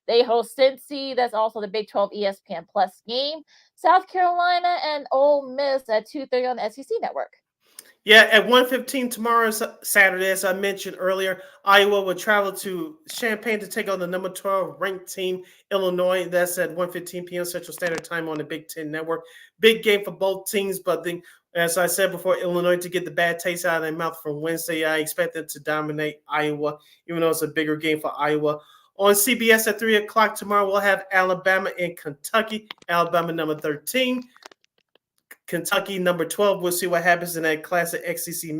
they host Cincy. That's also the Big 12 ESPN Plus game. South Carolina and Ole Miss at 2:30 on the SEC network. Yeah, at 1:15 tomorrow, Saturday, as I mentioned earlier, Iowa will travel to Champaign to take on the number 12 ranked team, Illinois. That's at 1:15 p.m. Central Standard Time on the Big Ten Network. Big game for both teams, but then, as I said before, Illinois to get the bad taste out of their mouth from Wednesday. I expect them to dominate Iowa, even though it's a bigger game for Iowa. On CBS at 3 o'clock tomorrow, we'll have Alabama and Kentucky. Alabama number 13. Kentucky number 12. We'll see what happens in that classic XCC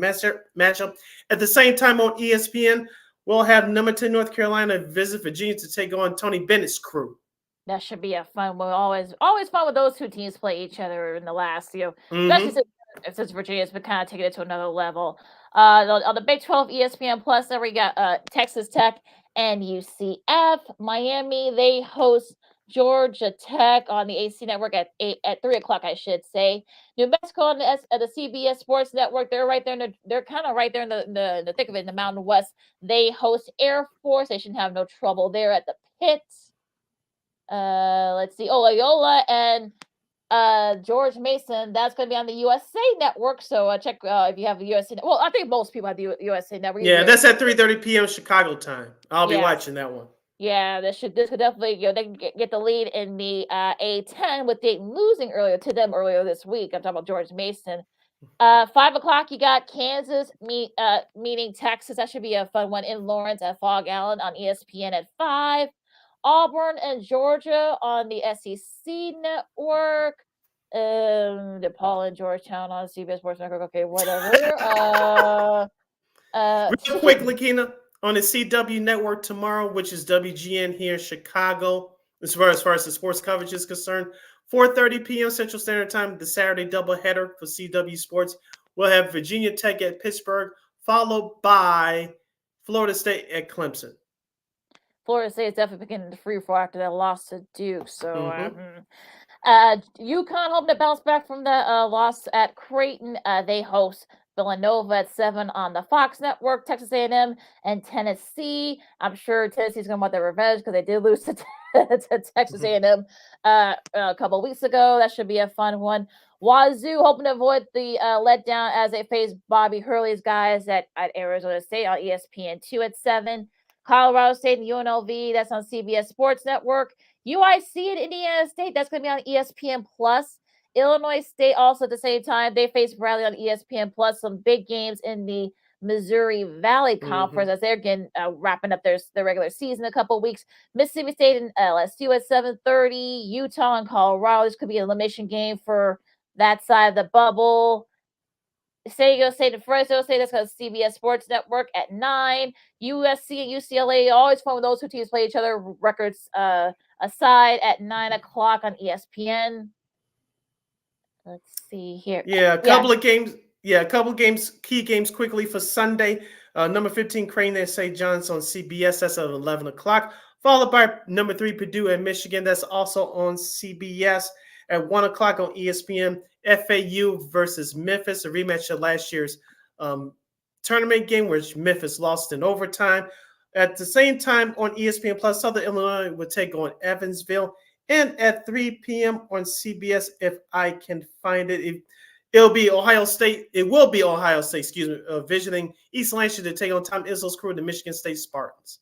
matchup. At the same time on ESPN, we'll have number 10 North Carolina visit Virginia to take on Tony Bennett's crew. That should be a fun one. Always fun when those two teams play each other in the last, especially since Virginia's been kind of taking it to another level. On the Big 12 ESPN Plus, there we got Texas Tech and UCF. Miami, they host Georgia Tech on the AC Network at 3 o'clock, I should say. New Mexico on the CBS Sports Network. They're right there. They're kind of right there in the thick of it in the Mountain West. They host Air Force. They shouldn't have no trouble there at the pits. Let's see. Loyola and George Mason. That's going to be on the USA Network. So check if you have the USA. Well, I think most people have the USA Network. Yeah, that's at 3:30 p.m. Chicago time. I'll be watching that one. Yeah, this could definitely, they can get the lead in the A10 with Dayton losing earlier this week. I'm talking about George Mason. 5 o'clock, you got Kansas meeting Texas. That should be a fun one in Lawrence at Fog Allen on ESPN at 5. Auburn and Georgia on the SEC Network. DePaul and Georgetown on CBS Sports Network. Okay, whatever. Real quick, Lakina. On the CW network tomorrow, which is WGN here in Chicago, as far as the sports coverage is concerned, 4:30 p.m. Central Standard Time, the Saturday doubleheader for CW Sports. We'll have Virginia Tech at Pittsburgh, followed by Florida State at Clemson. Florida State is definitely beginning to free fall after that loss to Duke. So, UConn hoping to bounce back from the loss at Creighton. They host Villanova at 7 on the Fox Network. Texas A&M and Tennessee. I'm sure Tennessee's going to want their revenge because they did lose to Texas A&M a couple weeks ago. That should be a fun one. Wazoo hoping to avoid the letdown as they face Bobby Hurley's guys at Arizona State on ESPN2 at 7. Colorado State and UNLV, that's on CBS Sports Network. UIC and Indiana State, that's going to be on ESPN Plus. Illinois State also at the same time. They face Bradley on ESPN Plus. Some big games in the Missouri Valley Conference as they're getting wrapping up their regular season in a couple of weeks. Mississippi State and LSU at 7:30. Utah and Colorado. This could be an elimination game for that side of the bubble. San Diego State and Fresno State. That's because CBS Sports Network at 9. USC and UCLA. Always fun when those two teams play each other. Records aside at 9 o'clock on ESPN. Let's see here. A couple of games. Yeah, a couple of games, key games quickly for Sunday. Number 15, Creighton and St. John's on CBS. That's at 11 o'clock. Followed by number 3, Purdue and Michigan. That's also on CBS at 1 o'clock on ESPN. FAU versus Memphis, a rematch of last year's tournament game, which Memphis lost in overtime. At the same time on ESPN Plus, Southern Illinois will take on Evansville. And at 3 p.m. on CBS, if I can find it, it'll be Ohio State. It will be Ohio State, visiting East Lansing to take on Tom Izzo's crew, the Michigan State Spartans.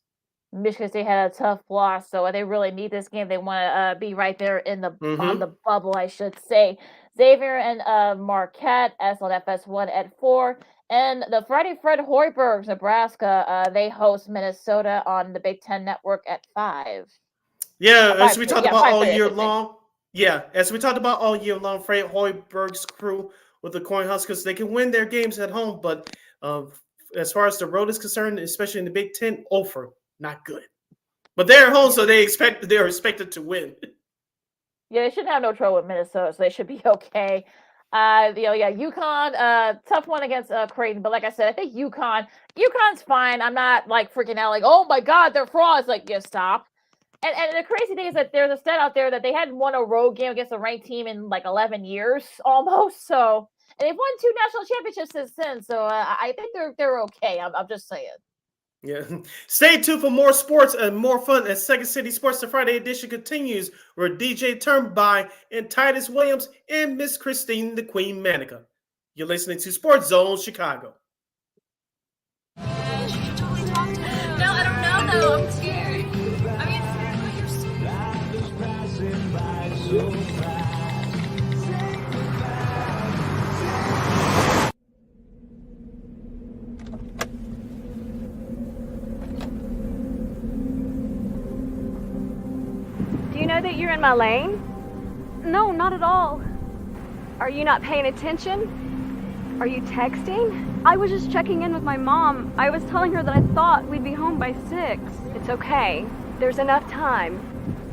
Michigan State had a tough loss, so they really need this game. They want to be right there in the on the bubble, I should say. Xavier and Marquette, SLFS1 at 4. And the Friday Fred Hoibergs, Nebraska, they host Minnesota on the Big Ten Network at 5. Yeah, as we talked about all year long. Yeah, as we talked about all year long, Fred Hoiberg's crew with the Cornhuskers, they can win their games at home, but as far as the road is concerned, especially in the Big Ten, not good. But they're at home, so they're expected to win. Yeah, they shouldn't have no trouble with Minnesota, so they should be okay. UConn, tough one against Creighton, but like I said, I think UConn's fine. I'm not like freaking out like, oh my God, they're frauds. Like, yeah, stop. And the crazy thing is that there's a stat out there that they hadn't won a road game against a ranked team in like 11 years almost. So, and they've won 2 national championships since then. So I think they're okay. I'm just saying. Yeah. Stay tuned for more sports and more fun as Second City Sports the Friday edition continues, where DJ Turbine and Titus Williams and Miss Christine the Queen Manika You're listening to Sports Zone Chicago. No, I don't know though. I'm scared. I mean, you're Do you know that you're in my lane? No, not at all. Are you not paying attention? Are you texting? I was just checking in with my mom. I was telling her that I thought we'd be home by 6. It's okay. There's enough time.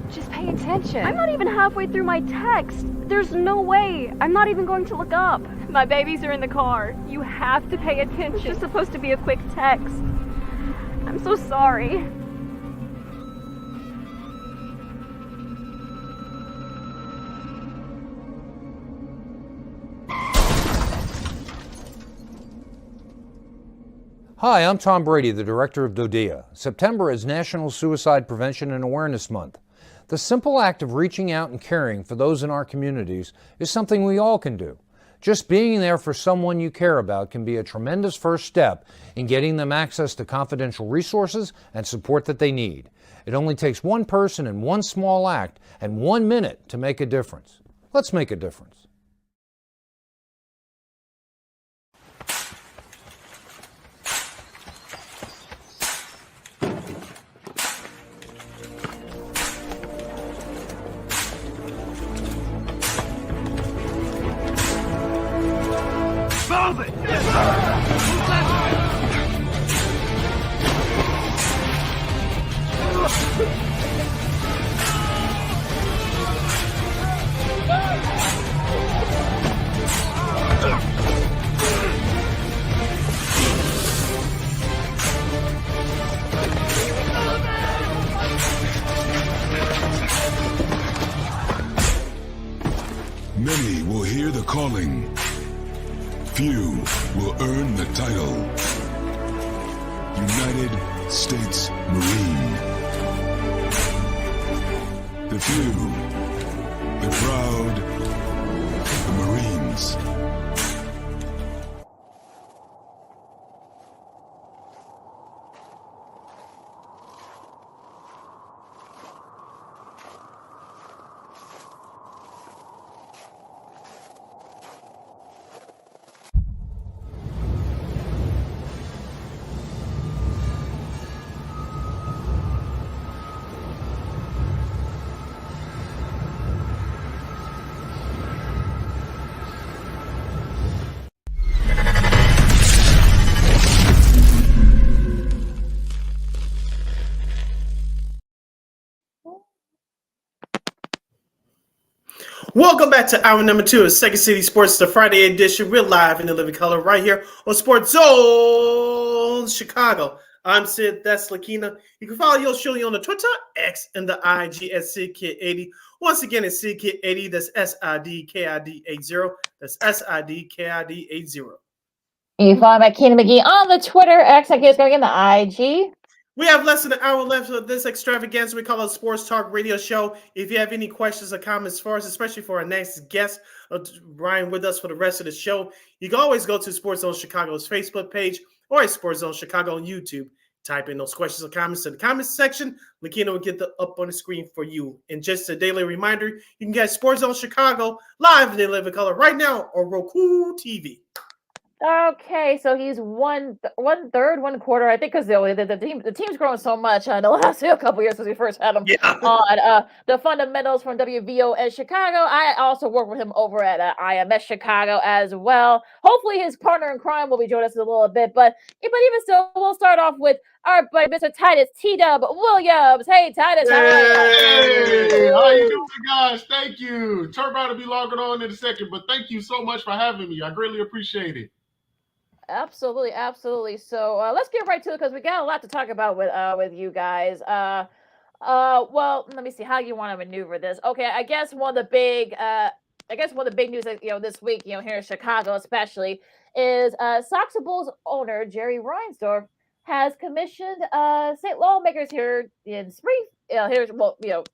Just pay attention. I'm not even halfway through my text. There's no way. I'm not even going to look up. My babies are in the car. You have to pay attention. It's just supposed to be a quick text. I'm so sorry. Hi, I'm Tom Brady, the director of DODEA. September is National Suicide Prevention and Awareness Month. The simple act of reaching out and caring for those in our communities is something we all can do. Just being there for someone you care about can be a tremendous first step in getting them access to confidential resources and support that they need. It only takes one person and one small act and 1 minute to make a difference. Let's make a difference. Move it! Yes, sir! Many will hear the calling. Few will earn the title. United States Marine. The few, the proud, the Marines. Welcome back to hour number 2 of Second City Sports, the Friday edition. We're live in the living color right here on Sports Zone Chicago. I'm Sid, that's Lakina. You can follow yours surely on the Twitter, X, and the IG at SidKid80. Once again, it's SidKid80. That's SIDKID80. That's SIDKID80. You can follow my Keena McGee on the Twitter, X, like it's going in the IG. We have less than an hour left of this extravaganza we call a sports talk radio show. If you have any questions or comments for us, especially for our next guest, Ryan with us for the rest of the show, you can always go to Sports Zone Chicago's Facebook page or Sports Zone Chicago on YouTube. Type in those questions or comments in the comments section. Lakina will get them up on the screen for you. And just a daily reminder, you can get Sports Zone Chicago live in the living color right now on Roku TV. Okay, so he's one third, 1/4. I think because the team's grown so much in the last couple years since we first had him on the fundamentals from WVON Chicago. I also work with him over at IMS Chicago as well. Hopefully, his partner in crime will be joining us in a little bit. But even still, we'll start off with our buddy, Mr. Titus T-Dub Williams. Hey, Titus. Hey, how you doing, guys? Thank you. Turbine will be logging on in a second, but thank you so much for having me. I greatly appreciate it. Absolutely. So let's get right to it because we got a lot to talk about with you guys. Well, let me see how you want to maneuver this. Okay, I guess one of the big news that, this week, here in Chicago especially, is Sox and Bulls owner Jerry Reinsdorf has commissioned state lawmakers here in Springfield,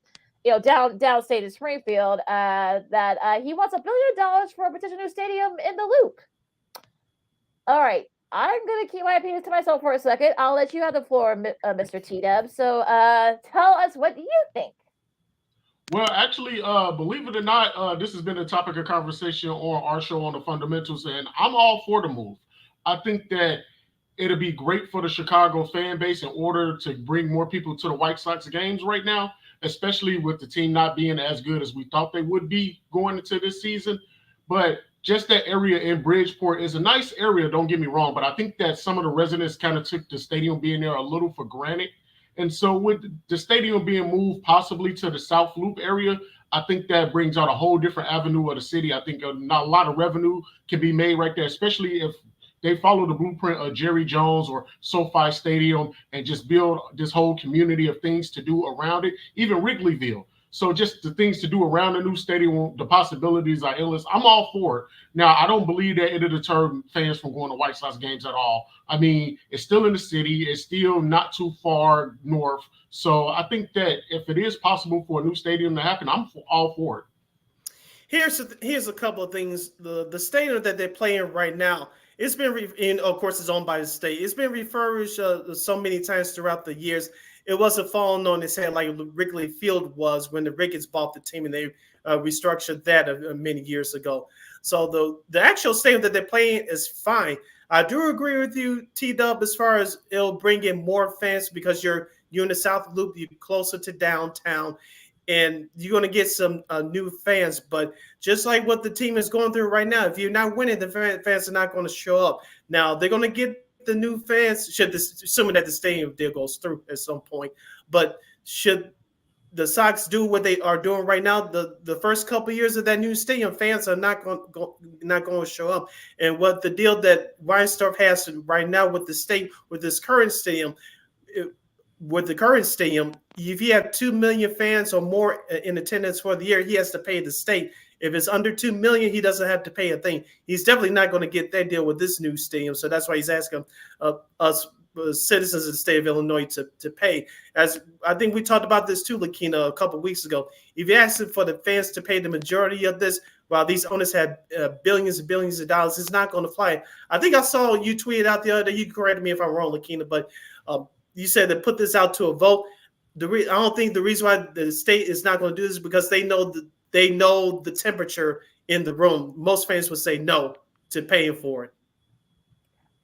downstate in Springfield, that he wants $1 billion for a potential new stadium in the Loop. All right. I'm going to keep my opinions to myself for a second. I'll let you have the floor, Mr. T-Dub. So tell us, what do you think? Well, actually, believe it or not, this has been a topic of conversation on our show on the fundamentals, and I'm all for the move. I think that it'll be great for the Chicago fan base in order to bring more people to the White Sox games right now, especially with the team not being as good as we thought they would be going into this season. But just that area in Bridgeport is a nice area, don't get me wrong, but I think that some of the residents kind of took the stadium being there a little for granted. And so with the stadium being moved possibly to the South Loop area, I think that brings out a whole different avenue of the city. I think not a lot of revenue can be made right there, especially if they follow the blueprint of Jerry Jones or SoFi Stadium and just build this whole community of things to do around it, even Wrigleyville. So just the things to do around the new stadium, the possibilities are endless. I'm all for it. Now, I don't believe that it'll deter fans from going to White Sox games at all. I mean, it's still in the city. It's still not too far north. So I think that if it is possible for a new stadium to happen, I'm all for it. Here's a couple of things. The stadium that they're playing right now, it's been, of course, it's owned by the state. It's been refurbished so many times throughout the years. It wasn't falling on its head like Wrigley Field was when the Ricketts bought the team, and they restructured that many years ago. So the actual stadium that they're playing is fine. I do agree with you, T-Dub, as far as it'll bring in more fans because you're in the South Loop, you're closer to downtown, and you're going to get some new fans. But just like what the team is going through right now, if you're not winning, the fans are not going to show up. Now, they're going to get the new fans, assuming that the stadium deal goes through at some point. But should the Sox do what they are doing right now, the first couple of years of that new stadium, fans are not going to show up. And what the deal that Reinsdorf has right now with the state, with this current stadium, if you have 2 million fans or more in attendance for the year, he has to pay the state. If it's under 2 million, he doesn't have to pay a thing. He's definitely not going to get that deal with this new stadium. So that's why he's asking us citizens of the state of Illinois to pay. As I think we talked about this too, Lakina, a couple of weeks ago. If you ask for the fans to pay the majority of this, while these owners had billions and billions of dollars, it's not going to fly. I think I saw you tweeted out the other day. You corrected me if I'm wrong, Lakina, but you said to put this out to a vote. I don't think the reason why the state is not going to do this is because they know the temperature in the room. Most fans would say no to paying for it.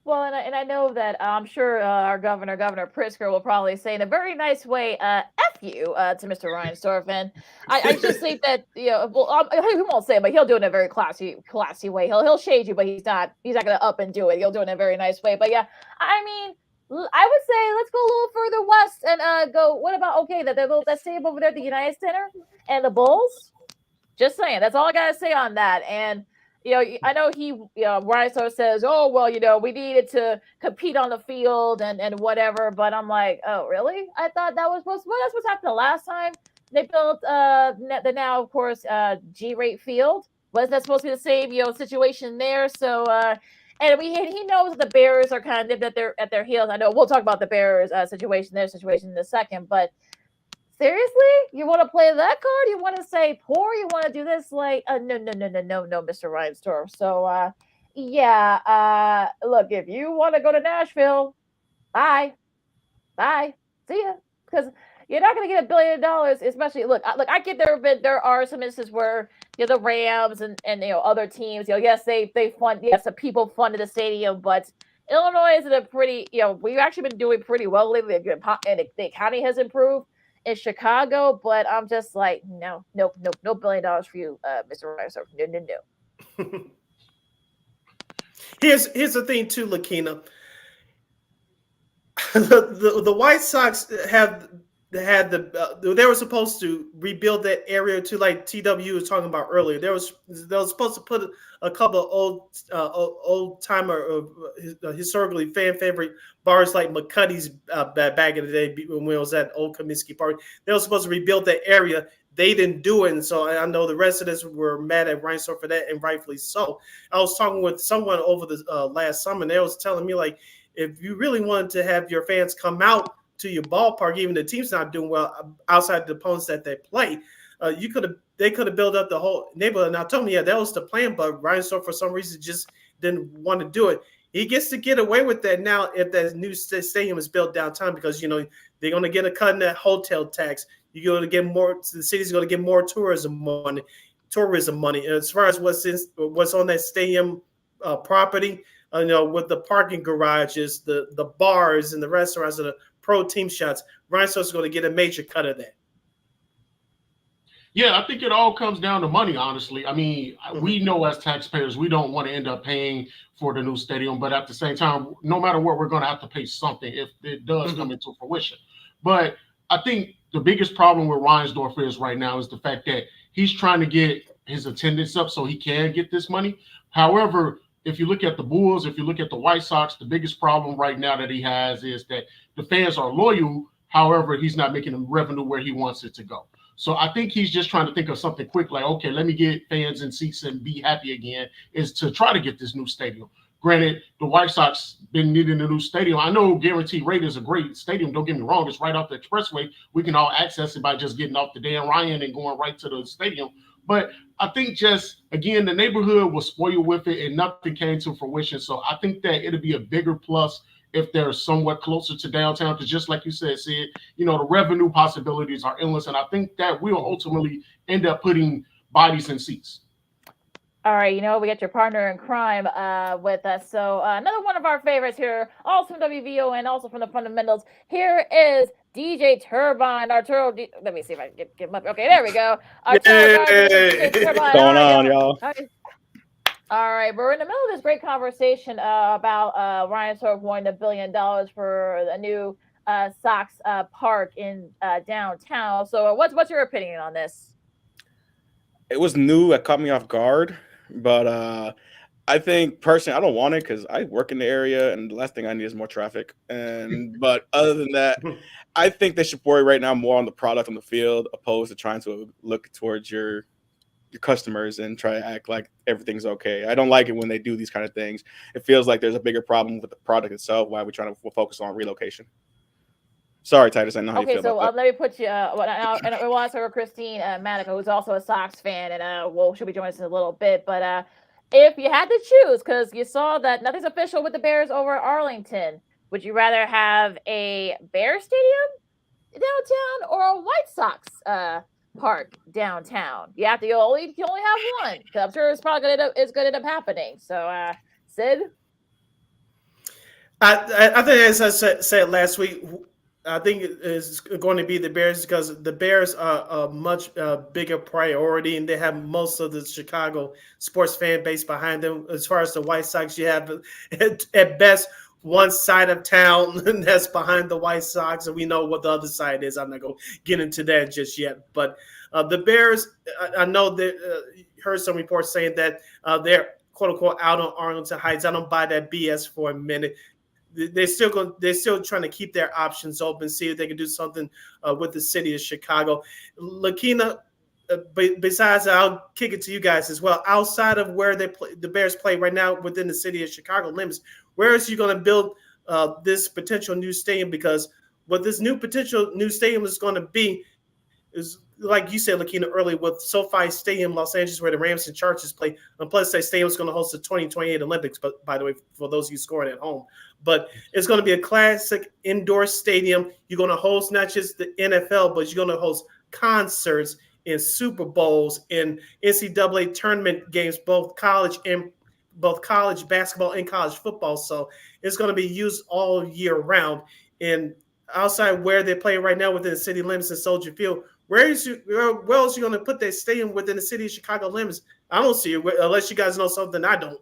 Well, and I know that I'm sure our Governor Pritzker, will probably say in a very nice way, "F you" to Mr. Reinsdorf. And I just think that he won't say it, but he'll do it in a very classy way. He'll shade you, but he's not going to up and do it. He'll do it in a very nice way. But yeah, I mean, I would say let's go a little further west and go. What about that stadium over there at the United Center and the Bulls? Just saying. That's all I gotta say on that. And I know Reinsdorf says, "Oh well, we needed to compete on the field and whatever." But I'm like, oh really? I thought that was supposed. Well, that's what's happened the last time they built the now of course G-Rate Field. Wasn't that supposed to be the same situation there? So. And he knows the Bears are kind of at their heels. I know we'll talk about the Bears situation in a second, but seriously, you want to play that card? You want to say poor? You want to do this? Like no, Mr. Reinsdorf. So look, if you want to go to Nashville, bye, see ya, because you're not going to get $1 billion, especially look. I get there are some instances where the Rams and other teams, yes, they fund, yes, the people funded the stadium, but Illinois is in a pretty, we've actually been doing pretty well lately, and the economy has improved in Chicago, but I'm just like, no $1 billion for you, Mr. Reinsdorf. No. Here's the thing too, Lakina. the White Sox they were supposed to rebuild that area to, like TW was talking about earlier. They were supposed to put a couple of old timer historically fan favorite bars like McCuddy's back in the day when it was at Old Comiskey Park. They were supposed to rebuild that area. They didn't do it, and so I know the residents were mad at Reinsdorf for that, and rightfully so. I was talking with someone over the last summer, and they was telling me, like, if you really wanted to have your fans come out to your ballpark, even the team's not doing well outside the opponents that they play, they could have built up the whole neighborhood. Now, told me, that was the plan, but Reinsdorf for some reason just didn't want to do it. he gets to get away with that now if that new stadium is built downtown, because they're going to get a cut in that hotel tax. You're going to get more. The city's going to get more tourism money. As far as what's on that stadium property, with the parking garages, the bars, and the restaurants, and the pro team shots, Reinsdorf is going to get a major cut of that. Yeah, I think it all comes down to money, honestly. I mean, we know as taxpayers, we don't want to end up paying for the new stadium, but at the same time, no matter what, we're going to have to pay something if it does come into fruition. But I think the biggest problem with Reinsdorf is right now is the fact that he's trying to get his attendance up so he can get this money. However, if you look at the Bulls, if you look at the White Sox, the biggest problem right now that he has is that the fans are loyal. However, he's not making the revenue where he wants it to go. So I think he's just trying to think of something quick, like, okay, let me get fans in seats and be happy again, is to try to get this new stadium. Granted, the White Sox been needing a new stadium. I know Guaranteed Rate is a great stadium. Don't get me wrong. It's right off the expressway. We can all access it by just getting off the Dan Ryan and going right to the stadium. But I think just, again, the neighborhood was spoiled with it and nothing came to fruition. So I think that it'll be a bigger plus if they're somewhat closer to downtown, because just like you said, Sid, the revenue possibilities are endless. And I think that will ultimately end up putting bodies in seats. All right, we got your partner in crime with us. So another one of our favorites here, also from WVON, also from the Fundamentals. Here is DJ Turbine, Arturo. Let me see if I can get him up. Okay, there we go. Arturo, Turbine. What's going on, y'all? All right, we're in the middle of this great conversation about Reinsdorf wanting $1 billion for the new Sox park in downtown. So what's your opinion on this? It was new. It caught me off guard. But I think personally, I don't want it because I work in the area, and the last thing I need is more traffic. But other than that, I think they should worry right now more on the product on the field, opposed to trying to look towards your customers and try to act like everything's okay. I don't like it when they do these kind of things. It feels like there's a bigger problem with the product itself. Why are we trying to focus on relocation? Sorry, Titus. I know how you feel about that. Let me put you. And we'll ask her Christine Manika, who's also a Sox fan, and she'll be joining us in a little bit. But if you had to choose, because you saw that nothing's official with the Bears over at Arlington, would you rather have a Bears stadium downtown or a White Sox park downtown? You only have one. Because I'm sure it's probably going to end up happening. So, Sid, I think, as I said last week, I think it is going to be the Bears, because the Bears are a much bigger priority, and they have most of the Chicago sports fan base behind them. As far as the White Sox, you have at best one side of town that's behind the White Sox, and we know what the other side is. I'm not going to get into that just yet. But the Bears, I know that heard some reports saying that they're quote unquote out on Arlington Heights. I don't buy that BS for a minute. They're still trying to keep their options open, see if they can do something with the city of Chicago. Lakina, besides, I'll kick it to you guys as well. Outside of where the Bears play right now within the city of Chicago limits, where is you going to build this potential new stadium? Because what this potential new stadium is going to be is, like you said, Lakina, earlier, with SoFi Stadium, Los Angeles, where the Rams and Chargers play. And plus, that stadium is going to host the 2028 Olympics, but by the way, for those of you scoring at home. But it's going to be a classic indoor stadium. You're going to host not just the NFL, but you're going to host concerts and Super Bowls and NCAA tournament games, both college basketball and college football. So it's going to be used all year round. And outside where they play right now within the city limits in Soldier Field, where else are you going to put that stadium within the city of Chicago limits? I don't see it, unless you guys know something I don't.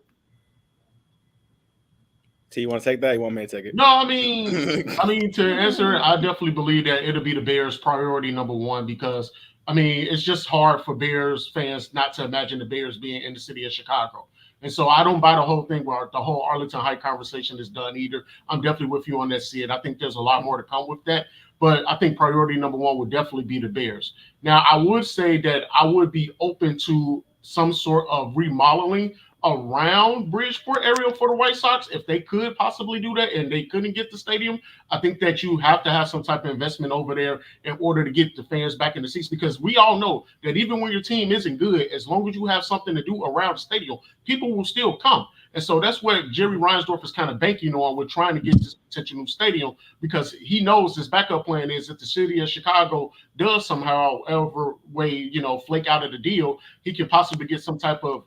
T, you want to take that? You want me to take it? No, I mean, to answer it, I definitely believe that it'll be the Bears' priority number one, because, I mean, it's just hard for Bears fans not to imagine the Bears being in the city of Chicago. And so I don't buy the whole thing where the whole Arlington Heights conversation is done either. I'm definitely with you on that, Sid. I think there's a lot more to come with that. But I think priority number one would definitely be the Bears. Now, I would say that I would be open to some sort of remodeling around Bridgeport area for the White Sox if they could possibly do that and they couldn't get the stadium. I think that you have to have some type of investment over there in order to get the fans back in the seats, because we all know that even when your team isn't good, as long as you have something to do around the stadium, people will still come. And so that's what Jerry Reinsdorf is kind of banking on with trying to get this potential new stadium, because he knows his backup plan is if the city of Chicago does somehow ever way, flake out of the deal, he can possibly get some type of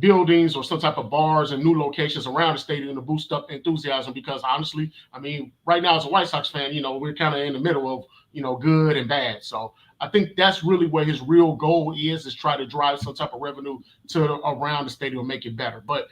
buildings or some type of bars and new locations around the stadium to boost up enthusiasm. Because honestly, I mean, right now as a White Sox fan, we're kind of in the middle of, good and bad. So I think that's really where his real goal is try to drive some type of revenue around the stadium and make it better. But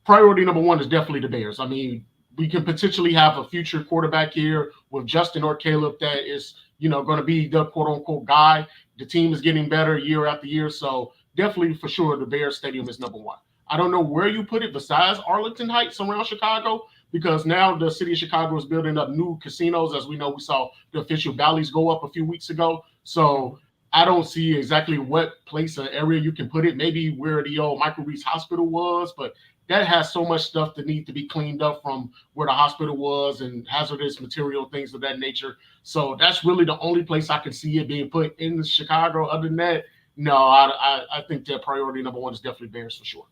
priority number one is definitely the Bears. I mean, we can potentially have a future quarterback here with Justin or Caleb that is, going to be the quote unquote guy. The team is getting better year after year. So definitely for sure the Bears stadium is number one. I don't know where you put it besides Arlington Heights around Chicago, because now the city of Chicago is building up new casinos. As we know, we saw the official Bally's go up a few weeks ago. So I don't see exactly what place or area you can put it. Maybe where the old Michael Reese Hospital was, but that has so much stuff that need to be cleaned up from where the hospital was and hazardous material, things of that nature. So that's really the only place I can see it being put in Chicago. Other than that, no, I think that priority number one is definitely Bears for sure.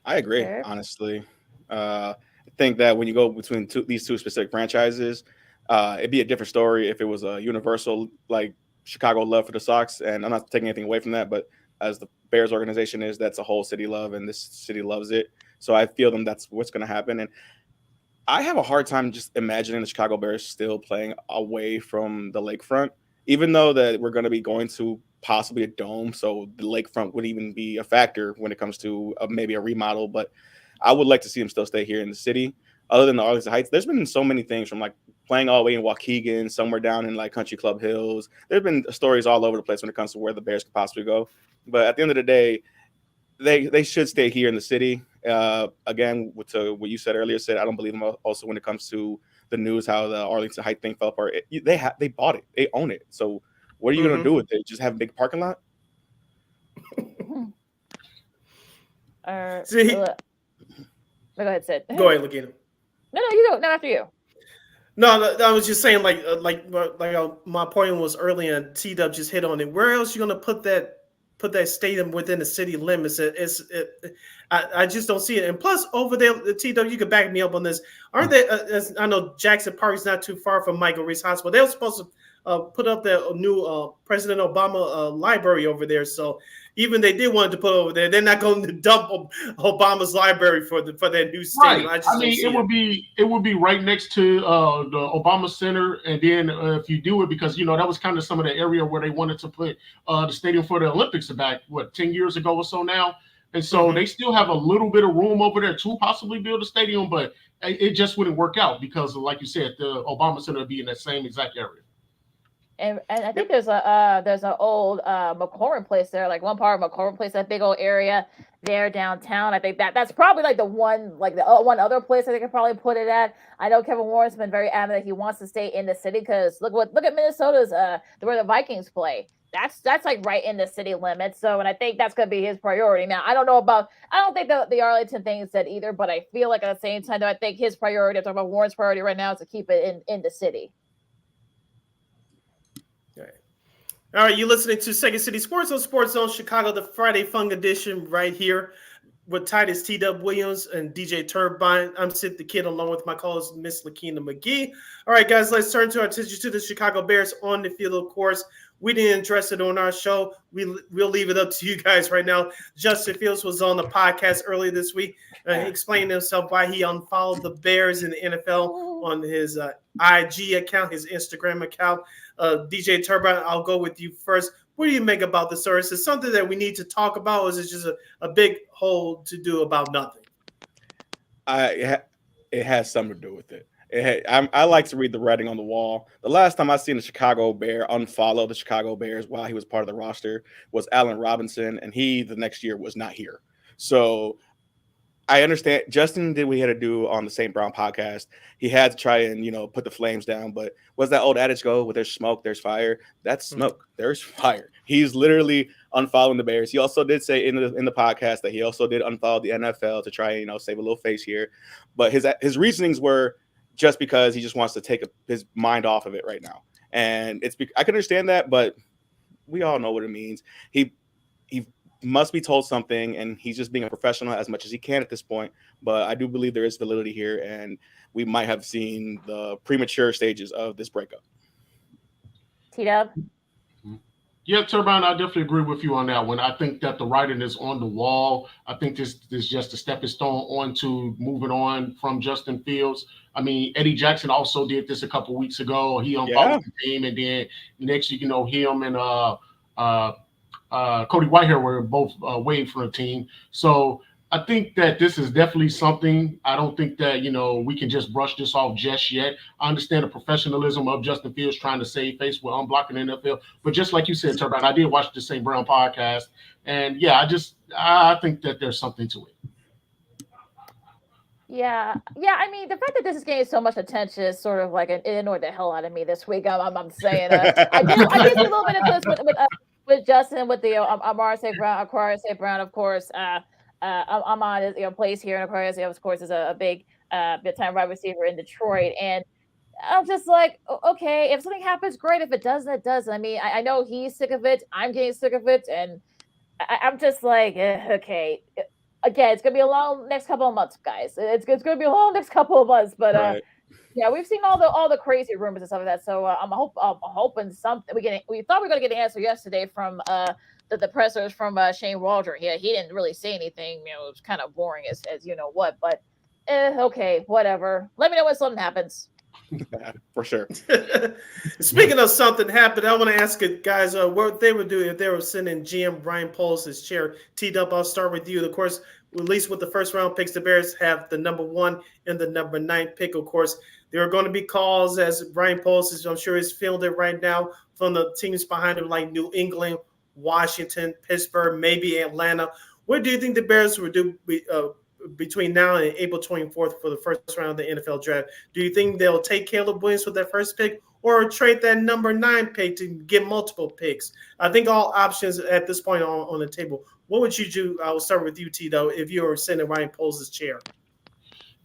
I agree, honestly. I think that when you go between these two specific franchises, it'd be a different story if it was a universal, like, Chicago love for the Sox. And I'm not taking anything away from that, but as the Bears organization is, that's a whole city love, and this city loves it. So I feel that's what's going to happen. And I have a hard time just imagining the Chicago Bears still playing away from the lakefront, even though that we're going to be going to possibly a dome. So the lakefront would even be a factor when it comes to maybe a remodel. But I would like to see them still stay here in the city. Other than the Arlington Heights, there's been so many things, from like playing all the way in Waukegan, somewhere down in like Country Club Hills. There's been stories all over the place when it comes to where the Bears could possibly go. But at the end of the day, they should stay here in the city. Again, to what you said earlier, I don't believe them also when it comes to the news, how the Arlington Heights thing fell apart. They bought it. They own it. So what are you going to do with it? Just have a big parking lot? Go ahead, Sid. Go ahead, Lagina. No, you go. No, after you. No, I was just saying, my point was earlier, and T-Dub just hit on it. Where else are you going to put that stadium within the city limits? I just don't see it. And plus, over there, T-Dub, you could back me up on this. Aren't they? I know Jackson Park is not too far from Michael Reese Hospital. They were supposed to put up the new President Obama library over there. So even they did want to put over there, they're not going to dump Obama's library for that new stadium. Right. I mean, it would be right next to the Obama Center, and then if you do it, because that was kind of some of the area where they wanted to put the stadium for the Olympics back 10 years ago or so now, and so they still have a little bit of room over there to possibly build a stadium, but it just wouldn't work out because, like you said, the Obama Center would be in that same exact area. And I think there's an old McCormick place there, like one part of McCormick place, that big old area there downtown. I think that's probably like the one other place I think I could probably put it at. I know Kevin Warren's been very adamant that he wants to stay in the city, because look at Minnesota's where the Vikings play. That's like right in the city limits. So, and I think that's going to be his priority. Now, I don't think the Arlington thing is said either, but I feel like at the same time, though, I think his priority, I'm talking about Warren's priority right now, is to keep it in the city. All right, you're listening to Second City Sports on Sports Zone Chicago, the Friday Fun Edition, right here with Titus T-Dub Williams and DJ Turbine. I'm Sid the Kid, along with my co-host, Miss Lakina McGee. All right, guys, let's turn to our attention to the Chicago Bears on the field, of course. We didn't address it on our show. We'll leave it up to you guys right now. Justin Fields was on the podcast earlier this week. He explained himself why he unfollowed the Bears in the NFL on his IG account, his Instagram account. DJ Turbine, I'll go with you first. What do you make about this, sir? Is it something that we need to talk about, or is it just a big hole to do about nothing? It has something to do with it. I like to read the writing on the wall. The last time I seen a Chicago Bear unfollow the Chicago Bears while he was part of the roster was Allen Robinson, and he the next year was not here. So I understand Justin did what he had to do on the St. Brown podcast. He had to try and, put the flames down. But what's that old adage go? Where there's smoke, there's fire. That's smoke. There's fire. He's literally unfollowing the Bears. He also did say in the podcast that he also did unfollow the NFL to try and, save a little face here. But his reasonings were just because he just wants to take his mind off of it right now. And I can understand that, but we all know what it means. He must be told something, and he's just being a professional as much as he can at this point. But I do believe there is validity here, and we might have seen the premature stages of this breakup. T-Dub? Yeah, Turbine, I definitely agree with you on that one. I think that the writing is on the wall. I think this is just a stepping stone on to moving on from Justin Fields. I mean, Eddie Jackson also did this a couple weeks ago. He unfollowed the team, and then next you know, him and Cody Whitehair were both waived from the team. So I think that this is definitely something. I don't think that, you know, we can just brush this off just yet. I understand the professionalism of Justin Fields trying to save face with unblocking the NFL. But just like you said, Turbine, I did watch the St. Brown podcast. And, yeah, I think that there's something to it. Yeah. I mean, the fact that this is getting so much attention is sort of like it annoyed the hell out of me this week. I'm saying I did see a little bit of this with Justin, with the Amara St. Brown, of course. Ahmad plays here, and Aquarius, of course, is a big time wide receiver in Detroit. And I'm just like, okay, if something happens, great. If it doesn't, it doesn't. I mean, I know he's sick of it. I'm getting sick of it, and I'm just like, okay. Again, it's gonna be a long next couple of months, guys. It's gonna be a long next couple of months, but right. Yeah, we've seen all the crazy rumors and stuff like that. So I'm hoping something. We thought we were gonna get an answer yesterday from the pressers from Shane Waldron. He didn't really say anything. You know, it was kind of boring as you know what. But okay, whatever. Let me know when something happens. For sure. Speaking of something happened, I want to ask you guys what they would do if they were sending GM Brian Poles' chair. T-Dub, I'll start with you. Of course, at least with the first round picks, the Bears have the number 1 and the number 9 pick. Of course, there are going to be calls, as Brian Poles is, I'm sure, is fielded right now from the teams behind him, like New England, Washington, Pittsburgh, maybe Atlanta. What do you think the Bears would do between now and April 24th for the first round of the NFL draft? Do you think they'll take Caleb Williams with their first pick, or trade that number 9 pick to get multiple picks? I think all options at this point are on the table. What would you do? I will start with you, Tito, if you were sending Ryan Poles' chair.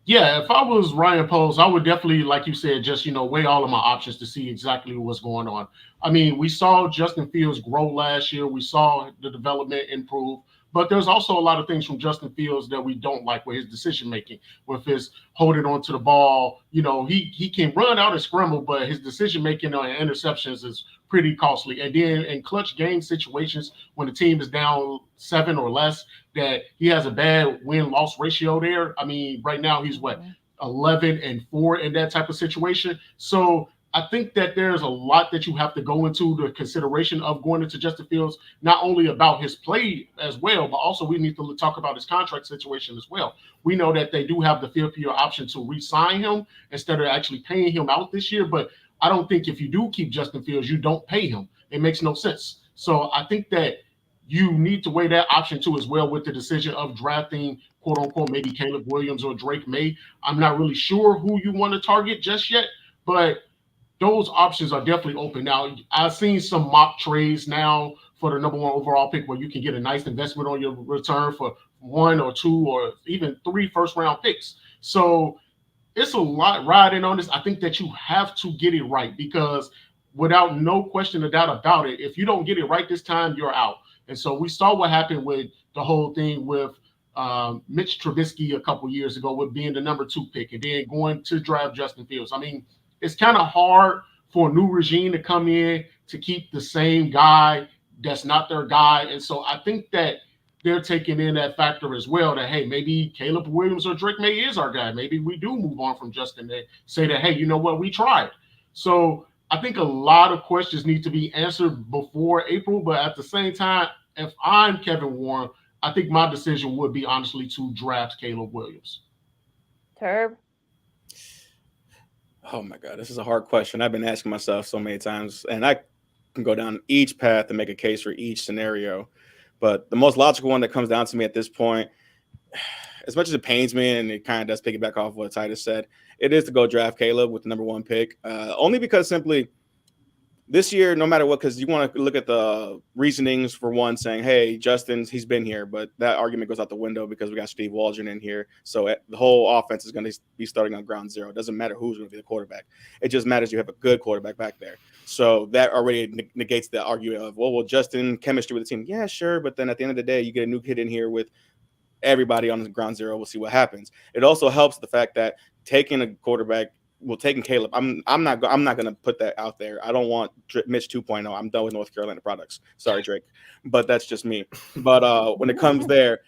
Yeah, if I was Ryan Poles, I would definitely, like you said, just, weigh all of my options to see exactly what's going on. I mean, we saw Justin Fields grow last year. We saw the development improve. But there's also a lot of things from Justin Fields that we don't like with his decision-making, with his holding on to the ball. He can run out and scramble, but his decision-making on interceptions is pretty costly. And then in clutch game situations, when the team is down 7 or less, that he has a bad win-loss ratio there. I mean, right now he's 11-4 in that type of situation. So I think that there's a lot that you have to go into the consideration of going into Justin Fields, not only about his play as well, but also we need to talk about his contract situation as well. We know that they do have the fifth-year option to re-sign him instead of actually paying him out this year. But I don't think if you do keep Justin Fields, you don't pay him. It makes no sense. So I think that you need to weigh that option too as well with the decision of drafting, quote unquote, maybe Caleb Williams or Drake May. I'm not really sure who you want to target just yet, but those options are definitely open. Now, I've seen some mock trades now for the number 1 overall pick where you can get a nice investment on your return for 1 or 2 or even 3 first-round picks. So it's a lot riding on this. I think that you have to get it right because without no question or doubt about it, if you don't get it right this time, you're out. And so we saw what happened with the whole thing with Mitch Trubisky a couple years ago with being the number 2 pick and then going to draft Justin Fields. I mean, it's kind of hard for a new regime to come in to keep the same guy that's not their guy. And so I think that they're taking in that factor as well that, hey, maybe Caleb Williams or Drake May is our guy. Maybe we do move on from Justin and say that, hey, you know what, we tried. So I think a lot of questions need to be answered before April. But at the same time, if I'm Kevin Warren, I think my decision would be honestly to draft Caleb Williams. Turb? Oh my God, this is a hard question. I've been asking myself so many times, and I can go down each path and make a case for each scenario. But the most logical one that comes down to me at this point, as much as it pains me, and it kind of does piggyback off what Titus said, it is to go draft Caleb with the number 1 pick. Only because simply this year, no matter what, because you want to look at the reasonings for one saying, hey, he's been here, but that argument goes out the window because we got Steve Waldron in here. So the whole offense is going to be starting on ground zero. It doesn't matter who's going to be the quarterback. It just matters you have a good quarterback back there. So that already negates the argument of, well, Justin, chemistry with the team. Yeah, sure. But then at the end of the day, you get a new kid in here with everybody on the ground zero. We'll see what happens. It also helps the fact that taking a quarterback, taking Caleb. I'm not going to put that out there. I don't want Mitch 2.0. I'm done with North Carolina products. Sorry, Drake, but that's just me. But when it comes there,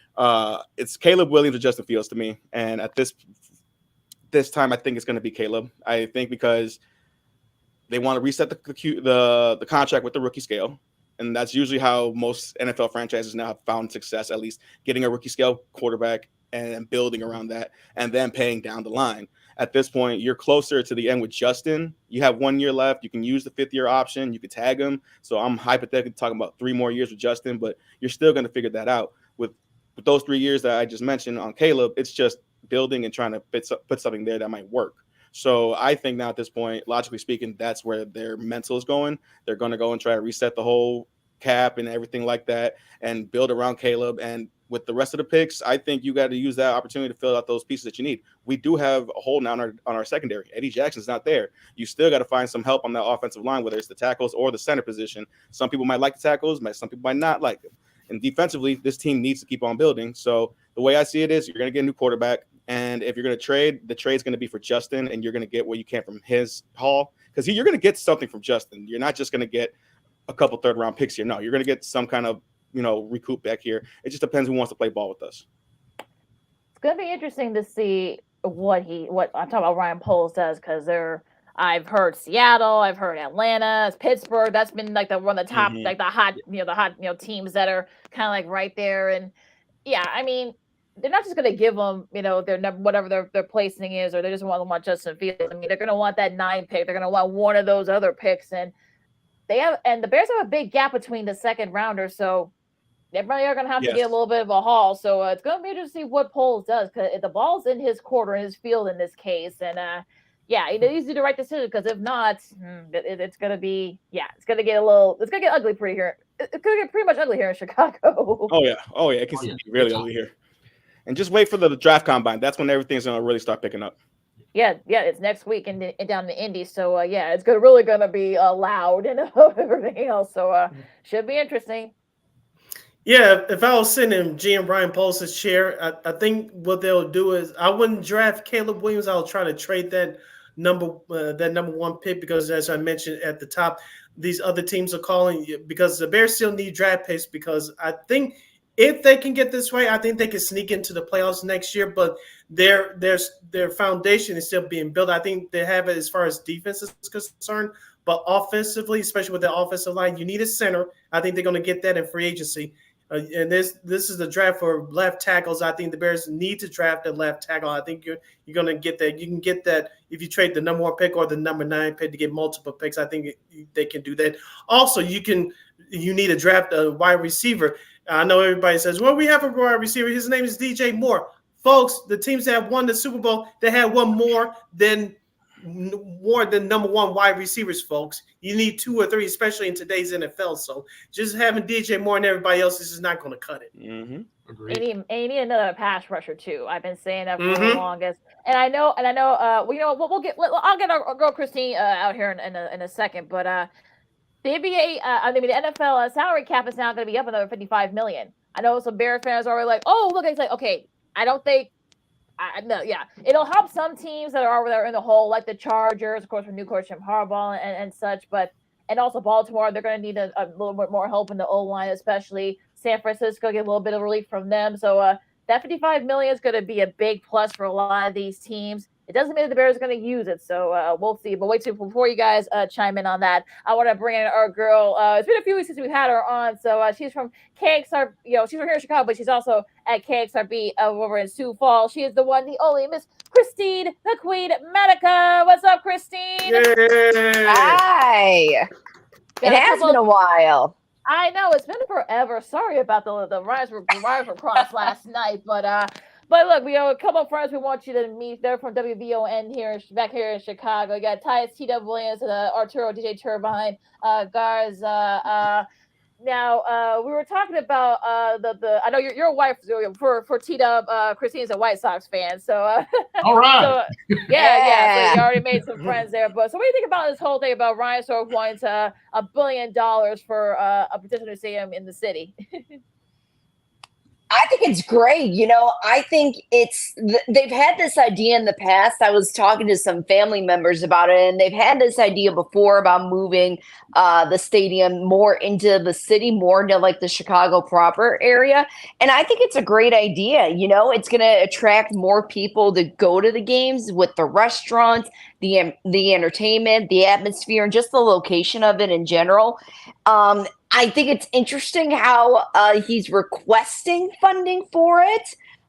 it's Caleb Williams or Justin Fields to me. And at this time, I think it's going to be Caleb. I think because they want to reset the contract with the rookie scale, and that's usually how most NFL franchises now have found success. At least getting a rookie scale quarterback and building around that, and then paying down the line. At this point, you're closer to the end with Justin. You have 1 year left. You can use the 5th-year option. You can tag him. So I'm hypothetically talking about 3 more years with Justin, but you're still going to figure that out. With those 3 years that I just mentioned on Caleb, it's just building and trying to put something there that might work. So I think now at this point, logically speaking, that's where their mental is going. They're going to go and try to reset the whole cap and everything like that and build around Caleb. And with the rest of the picks, I think you got to use that opportunity to fill out those pieces that you need. We do have a hole now on our secondary. Eddie Jackson's not there. You still got to find some help on that offensive line, whether it's the tackles or the center position. Some people might like the tackles, some people might not like them. And defensively, this team needs to keep on building. So the way I see it is you're going to get a new quarterback. And if you're going to trade, the trade's going to be for Justin, and you're going to get what you can from his haul. Because you're going to get something from Justin. You're not just going to get a couple third-round picks here. No, you're going to get some kind of recoup back here. It just depends who wants to play ball with us. It's going to be interesting to see what I'm talking about Ryan Poles does, because I've heard Seattle, I've heard Atlanta, Pittsburgh. That's been like one of the top, like the hot teams that are kind of like right there. And yeah, I mean, they're not just going to give them, their number, whatever their placing is, or they just want Justin Fields. I mean, they're going to want that 9 pick. They're going to want one of those other picks, and the Bears have a big gap between the second rounder, so they probably are going to have to get a little bit of a haul. So it's going to be interesting to see what Poles does, because the ball's in his court or in his field in this case, and he needs to do the right decision, because if not, it's going to be it's going to get ugly pretty here. It's going to get pretty much ugly here in Chicago. Oh yeah, it can be really ugly here. And just wait for the draft combine. That's when everything's going to really start picking up. Yeah, it's next week and down in Indy. So it's really going to be loud and everything else. So should be interesting. Yeah, if I was sitting in GM Ryan Poles' chair, I think what they'll do is I wouldn't draft Caleb Williams. I'll try to trade that number 1 pick, because as I mentioned at the top, these other teams are calling, because the Bears still need draft picks, because I think if they can get this right, I think they can sneak into the playoffs next year, but their foundation is still being built. I think they have it as far as defense is concerned, but offensively, especially with the offensive line, you need a center. I think they're going to get that in free agency. And this is the draft for left tackles. I think the Bears need to draft a left tackle. I think you're going to get that. You can get that if you trade the number 1 pick or the number 9 pick to get multiple picks. I think they can do that. Also, you need to draft a wide receiver. I know everybody says, well, we have a wide receiver. His name is DJ Moore. Folks, the teams that have won the Super Bowl, they had one more than number 1 wide receivers, folks. You need 2 or 3, especially in today's NFL. So just having DJ Moore and everybody else is just not going to cut it. Mm-hmm. Agreed. And you need another pass rusher too. I've been saying that for the longest. And I know. I'll get our girl Christine out here in a second, but the NBA, the NFL salary cap is now going to be up another $55 million. I know some Bears fans are already like, oh, look, it's like, okay, I don't think, it'll help some teams that are in the hole, like the Chargers, of course, with new coach Jim Harbaugh and such, and also Baltimore, they're going to need a little bit more help in the O-line, especially San Francisco, get a little bit of relief from them. So that $55 million is going to be a big plus for a lot of these teams. It doesn't mean the Bears are going to use it, so we'll see. But before you guys chime in on that, I want to bring in our girl. It's been a few weeks since we've had her on, so she's from KXRB. She's from here in Chicago, but she's also at KXRB over in Sioux Falls. She is the one, the only Miss Christine, the Queen Manika. What's up, Christine? Yay. Hi. It has been a while. I know, it's been forever. Sorry about the rise for cross last night, but But look, we have a couple of friends we want you to meet. They're from WVON back here in Chicago. You got Tyus T.W. Williams and Arturo DJ Turbine, Garza. Now, we were talking about the. I know your wife for T-Dub. Christine's a White Sox fan, so. All right. So, yeah. So you already made some friends there. But so, what do you think about this whole thing about Reinsdorf wanting $1 billion for a petition stadium in the city? I think it's great. I think they've had this idea in the past. I was talking to some family members about it, and they've had this idea before about moving the stadium more into the city, more into like the Chicago proper area. And I think it's a great idea. It's going to attract more people to go to the games with the restaurants, the entertainment, the atmosphere, and just the location of it in general. I think it's interesting how he's requesting funding for it.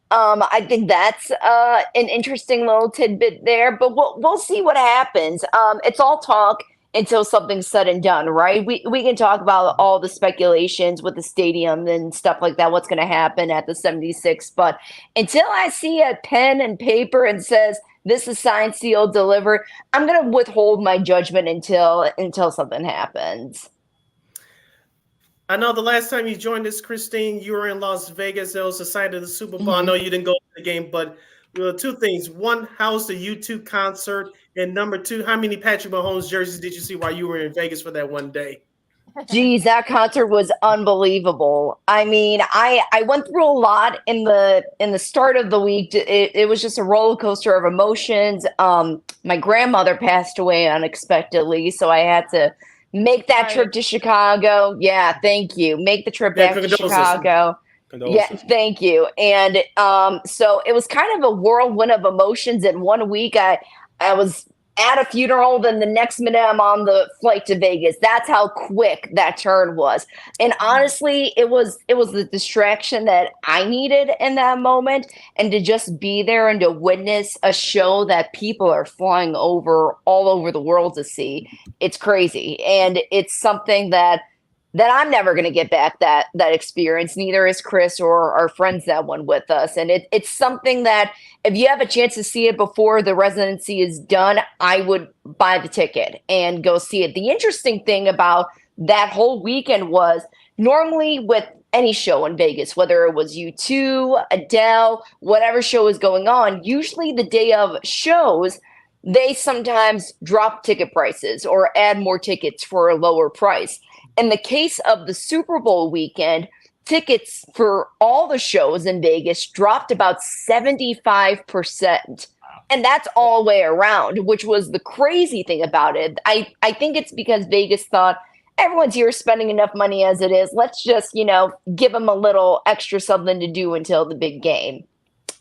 I think that's an interesting little tidbit there, but we'll see what happens. It's all talk until something's said and done, right? We can talk about all the speculations with the stadium and stuff like that, what's going to happen at the 76, but until I see a pen and paper and says this is signed, sealed, delivered, I'm going to withhold my judgment until something happens. I know the last time you joined us, Christine, you were in Las Vegas. There was the site of the Super Bowl. I know you didn't go to the game, but two things. One, how's the U2 concert? And number two, how many Patrick Mahomes jerseys did you see while you were in Vegas for that one day? Geez, that concert was unbelievable. I mean, I went through a lot in the start of the week. It was just a roller coaster of emotions. My grandmother passed away unexpectedly, so I had to make that trip to Chicago. Yeah, thank you. Make the trip back to Chicago. Yeah, thank you. And so it was kind of a whirlwind of emotions in 1 week. I was at a funeral, then the next minute I'm on the flight to Vegas. That's how quick that turn was. And honestly, it was the distraction that I needed in that moment, and to just be there and to witness a show that people are flying all over the world to see. It's crazy. And it's something that I'm never going to get back that experience. Neither is Chris or our friends that went with us. And it's something that if you have a chance to see it before the residency is done, I would buy the ticket and go see it. The interesting thing about that whole weekend was normally with any show in Vegas, whether it was U2, Adele, whatever show is going on, usually the day of shows, they sometimes drop ticket prices or add more tickets for a lower price. In the case of the Super Bowl weekend, tickets for all the shows in Vegas dropped about 75%. And that's all the way around, which was the crazy thing about it. I think it's because Vegas thought everyone's here spending enough money as it is. Let's just, give them a little extra something to do until the big game.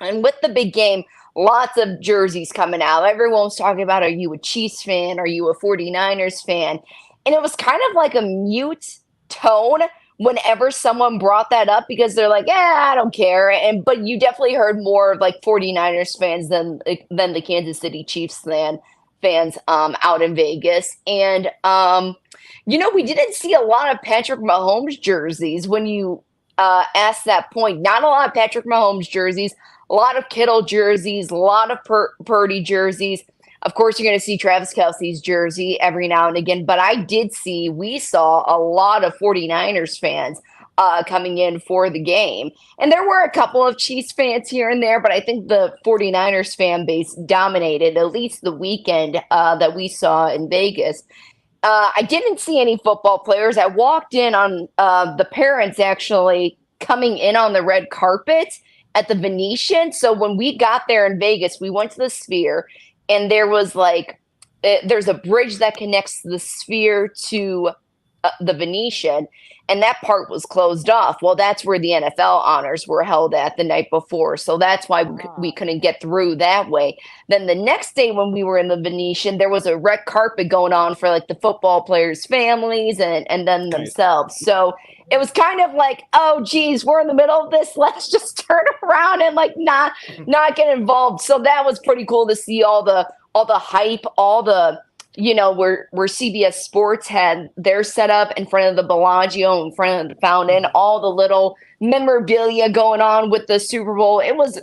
And with the big game, lots of jerseys coming out. Everyone's talking about, are you a Chiefs fan? Are you a 49ers fan? And it was kind of like a mute tone whenever someone brought that up, because they're like, I don't care. But you definitely heard more of like 49ers fans than the Kansas City Chiefs fans out in Vegas. And, we didn't see a lot of Patrick Mahomes jerseys when you asked that point. Not a lot of Patrick Mahomes jerseys, a lot of Kittle jerseys, a lot of Purdy jerseys. Of course, you're going to see Travis Kelce's jersey every now and again, but we saw a lot of 49ers fans coming in for the game. And there were a couple of Chiefs fans here and there, but I think the 49ers fan base dominated at least the weekend that we saw in Vegas. I didn't see any football players. I walked in on the parents actually coming in on the red carpet at the Venetian. So when we got there in Vegas, we went to the Sphere. And there was there's a bridge that connects the Sphere to the Venetian, and that part was closed off. Well, that's where the NFL honors were held at the night before. So that's why we couldn't get through that way. Then the next day when we were in the Venetian, there was a red carpet going on for the football players' families and then themselves. So it was kind of like, oh, geez, we're in the middle of this. Let's just turn around and not get involved. So that was pretty cool to see all the hype, all the, where CBS Sports had their setup in front of the Bellagio, in front of the fountain, all the little memorabilia going on with the Super Bowl. It was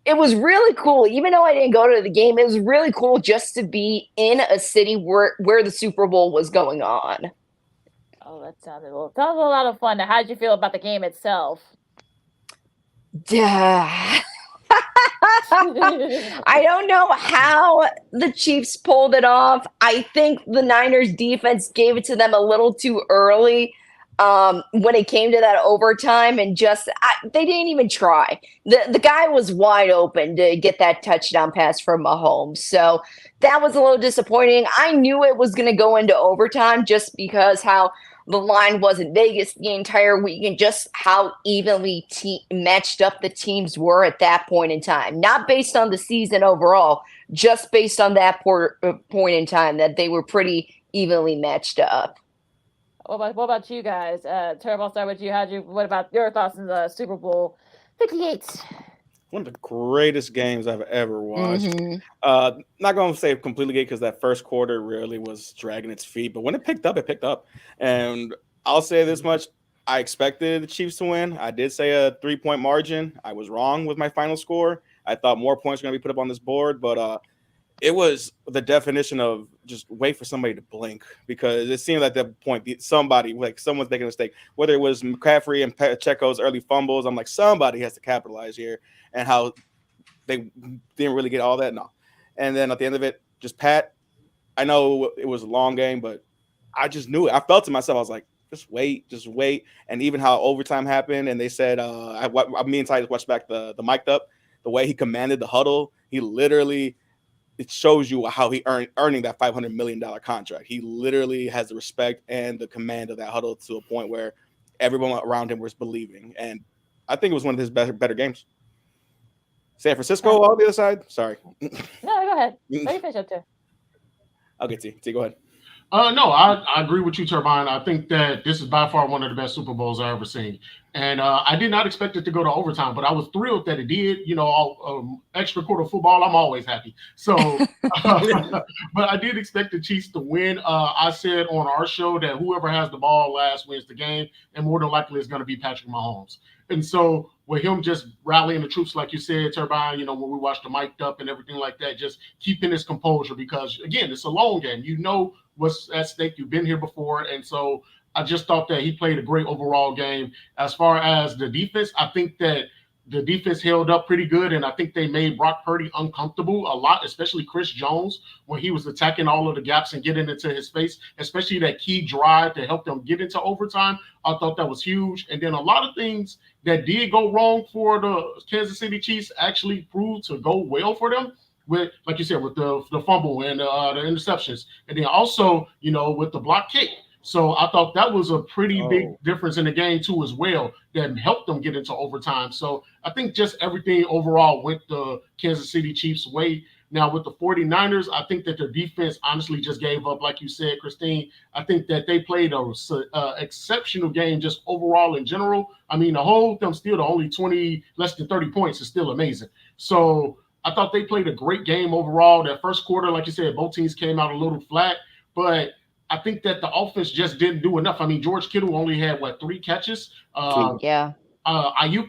it was really cool. Even though I didn't go to the game, it was really cool just to be in a city where the Super Bowl was going on. Oh, that sounded a lot of fun. Now, how did you feel about the game itself? I don't know how the Chiefs pulled it off. I think the Niners defense gave it to them a little too early when it came to that overtime, and they didn't even try. The guy was wide open to get that touchdown pass from Mahomes. So that was a little disappointing. I knew it was going to go into overtime just because how the line was in Vegas the entire week and just how evenly matched up the teams were at that point in time. Not based on the season overall, just based on that point in time that they were pretty evenly matched up. What about you guys? Turb, I'll start with you. What about your thoughts on the Super Bowl 58? One of the greatest games I've ever watched. Mm-hmm. Not going to say completely good because that first quarter really was dragging its feet. But when it picked up. And I'll say this much. I expected the Chiefs to win. I did say a 3-point margin. I was wrong with my final score. I thought more points were going to be put up on this board. But it was the definition of just wait for somebody to blink, because it seemed at that point someone's making a mistake. Whether it was McCaffrey and Pacheco's early fumbles, I'm like, somebody has to capitalize here, and how they didn't really get all that. No. And then at the end of it, just Pat. I know it was a long game, but I just knew it. I felt to myself, I was like, just wait. And even how overtime happened, and they said, me and Ty watched back the mic'd up, the way he commanded the huddle, he literally. It shows you how he earning that $500 million contract. He literally has the respect and the command of that huddle to a point where everyone around him was believing. And I think it was one of his better games. San Francisco on the other side. Sorry. No, go ahead. Let me finish up too. Okay, T, go ahead. No, I agree with you, Turbine. I think that this is by far one of the best Super Bowls I've ever seen. And I did not expect it to go to overtime, but I was thrilled that it did. You know, extra quarter football, I'm always happy. So, but I did expect the Chiefs to win. I said on our show that whoever has the ball last wins the game, and more than likely it's going to be Patrick Mahomes. And so with him just rallying the troops, like you said, Turbine, you know, when we watched the mic'd up and everything like that, just keeping his composure, because, again, it's a long game. You know what's at stake. You've been here before. And so I just thought that he played a great overall game. As far as the defense, I think that the defense held up pretty good, and I think they made Brock Purdy uncomfortable a lot, especially Chris Jones, when he was attacking all of the gaps and getting into his face, especially that key drive to help them get into overtime. I thought that was huge. And then a lot of things that did go wrong for the Kansas City Chiefs actually proved to go well for them. With, like you said, with the fumble and the interceptions, and then also, you know, with the block kick. So I thought that was a pretty big difference in the game too, as well, that helped them get into overtime. So I think just everything overall went the Kansas City Chiefs' way. Now with the 49ers, I think that their defense honestly just gave up, like you said, Christine. I think that they played a exceptional game just overall in general. I mean, to hold them still to only less than 30 points is still amazing. So I thought they played a great game overall. That first quarter, like you said, both teams came out a little flat, but I think that the offense just didn't do enough. I mean, George Kittle only had, 3 catches? Ayuk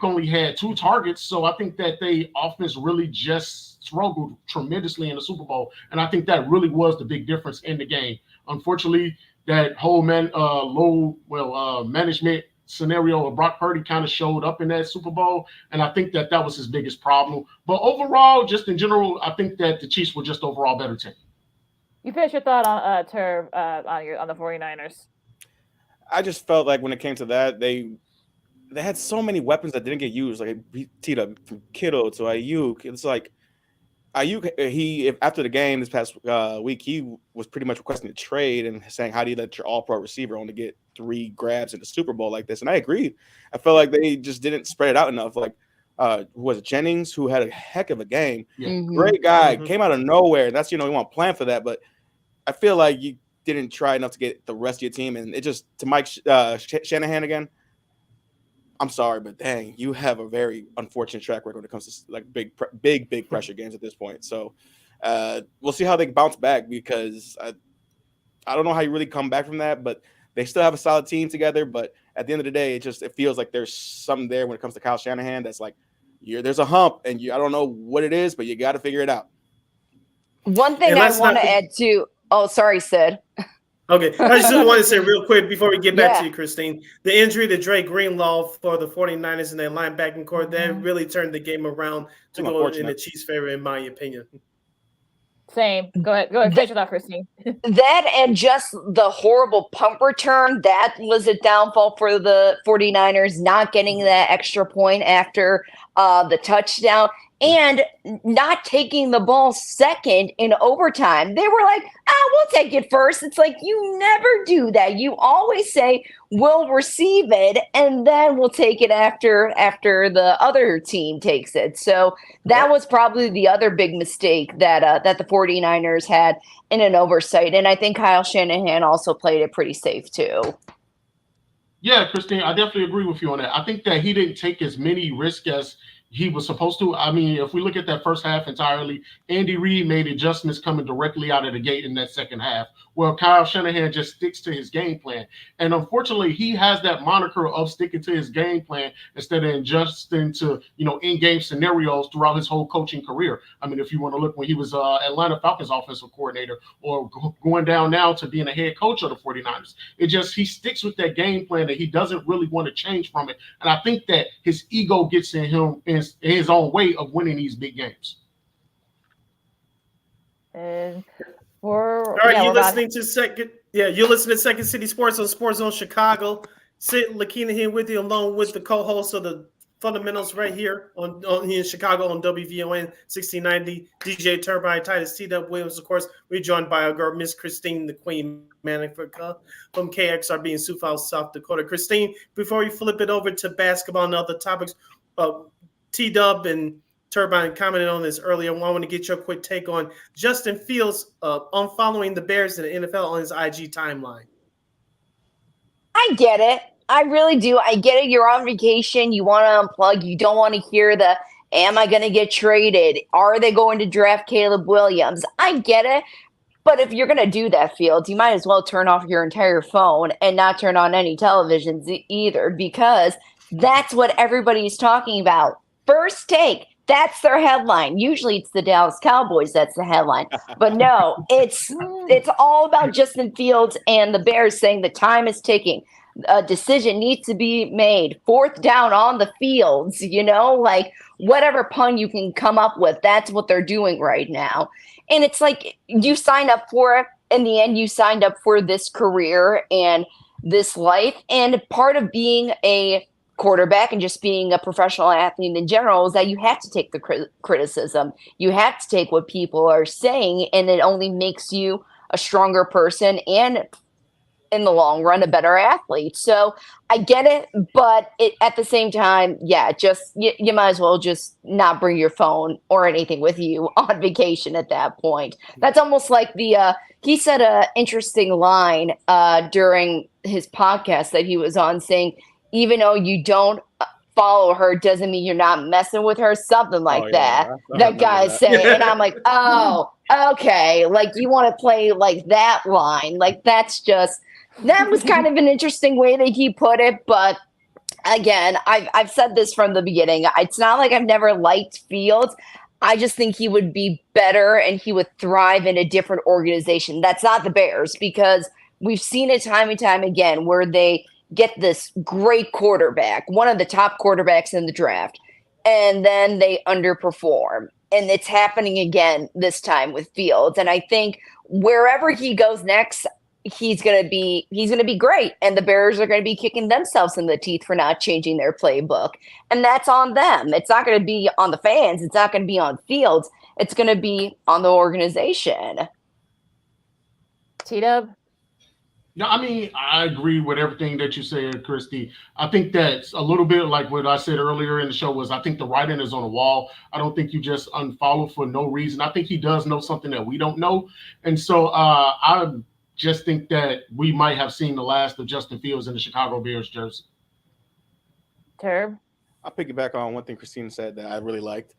only had 2 targets. So I think that the offense really just struggled tremendously in the Super Bowl. And I think that really was the big difference in the game. Unfortunately, that whole management scenario of Brock Purdy kind of showed up in that Super Bowl. And I think that was his biggest problem. But overall, just in general, I think that the Chiefs were just overall better team. You finish your thought on Turb on the 49ers. I just felt like when it came to that, they had so many weapons that didn't get used. Like teed up from Kittle to Ayuk. It's like Ayuk. After the game this past week, he was pretty much requesting a trade and saying, "How do you let your All-Pro receiver only get 3 grabs in the Super Bowl like this?" And I agreed. I felt like they just didn't spread it out enough. Like was it Jennings, who had a heck of a game? Yeah. Mm-hmm. Great guy, came out of nowhere. That's you want to plan for that, but I feel like you didn't try enough to get the rest of your team, and it just to Mike Shanahan again. I'm sorry, but dang, you have a very unfortunate track record when it comes to like big pressure games at this point. So we'll see how they bounce back, because I don't know how you really come back from that, but they still have a solid team together. But at the end of the day, it feels like there's something there when it comes to Kyle Shanahan that's like there's a hump, and I don't know what it is, but you got to figure it out. One thing I want to add to. Oh, sorry, Sid. Okay, I just want to say real quick before we get back to you, Christine, the injury to Dre Greenlaw for the 49ers in their linebacking core, that really turned the game around to go in the Chiefs' favor, in my opinion. Same. Go ahead. Finish it off, Christine. That and just the horrible punt return, that was a downfall for the 49ers, not getting that extra point after the touchdown. And not taking the ball second in overtime. They were like, we'll take it first. It's like, you never do that. You always say, we'll receive it, and then we'll take it after the other team takes it. So that was probably the other big mistake that the 49ers had in an oversight. And I think Kyle Shanahan also played it pretty safe too. Yeah, Christine, I definitely agree with you on that. I think that he didn't take as many risks as he was supposed to. I mean, if we look at that first half entirely, Andy Reid made adjustments coming directly out of the gate in that second half. Well, Kyle Shanahan just sticks to his game plan. And unfortunately, he has that moniker of sticking to his game plan instead of adjusting to, in-game scenarios throughout his whole coaching career. I mean, if you want to look when he was Atlanta Falcons offensive coordinator or going down now to being a head coach of the 49ers, he sticks with that game plan that he doesn't really want to change from it. And I think that his ego gets in him in his own way of winning these big games. And all right, you're listening to Second City Sports on Sports Zone Chicago. Sid Lakina here with you, along with the co-host of the Fundamentals right here here in Chicago on WVON 1690. DJ Turbine, Titus T-Dub Williams, of course. We're joined by our girl, Miss Christine the Queen Manika from KXRB in Sioux Falls, South Dakota. Christine, before we flip it over to basketball and other topics, T-Dub and Turbine commented on this earlier. I want to get your quick take on Justin Fields unfollowing the Bears in the NFL on his IG timeline. I get it. I really do. I get it. You're on vacation. You want to unplug. You don't want to hear the, am I going to get traded? Are they going to draft Caleb Williams? I get it. But if you're going to do that, Fields, you might as well turn off your entire phone and not turn on any televisions either, because that's what everybody's talking about. First Take. That's their headline. Usually it's the Dallas Cowboys that's the headline. But no, it's all about Justin Fields and the Bears saying the time is ticking. A decision needs to be made. Fourth down on the fields, like whatever pun you can come up with, that's what they're doing right now. And it's like you signed up for it. In the end, you signed up for this career and this life. And part of being a quarterback and just being a professional athlete in general is that you have to take the criticism. You have to take what people are saying, and it only makes you a stronger person and in the long run a better athlete. So I get it, but at the same time, you might as well just not bring your phone or anything with you on vacation at that point. That's almost like he said an interesting line during his podcast that he was on, saying, even though you don't follow her doesn't mean you're not messing with her, something like that. That guy's saying. And I'm like, oh, okay. Like, you want to play like that line. Like, that was kind of an interesting way that he put it. But again, I've said this from the beginning. It's not like I've never liked Fields. I just think he would be better and he would thrive in a different organization. That's not the Bears, because we've seen it time and time again where they get this great quarterback, one of the top quarterbacks in the draft, and then they underperform. And it's happening again this time with Fields. And I think wherever he goes next, he's going to be great. And the Bears are going to be kicking themselves in the teeth for not changing their playbook. And that's on them. It's not going to be on the fans. It's not going to be on Fields. It's going to be on the organization. T-Dub? Yeah, I mean, I agree with everything that you said, Christy. I think that's a little bit like what I said earlier in the show was I think the writing is on the wall. I don't think you just unfollow for no reason. I think he does know something that we don't know. And so I just think that we might have seen the last of Justin Fields in the Chicago Bears jersey. Turb? I'll piggyback on one thing Christine said that I really liked.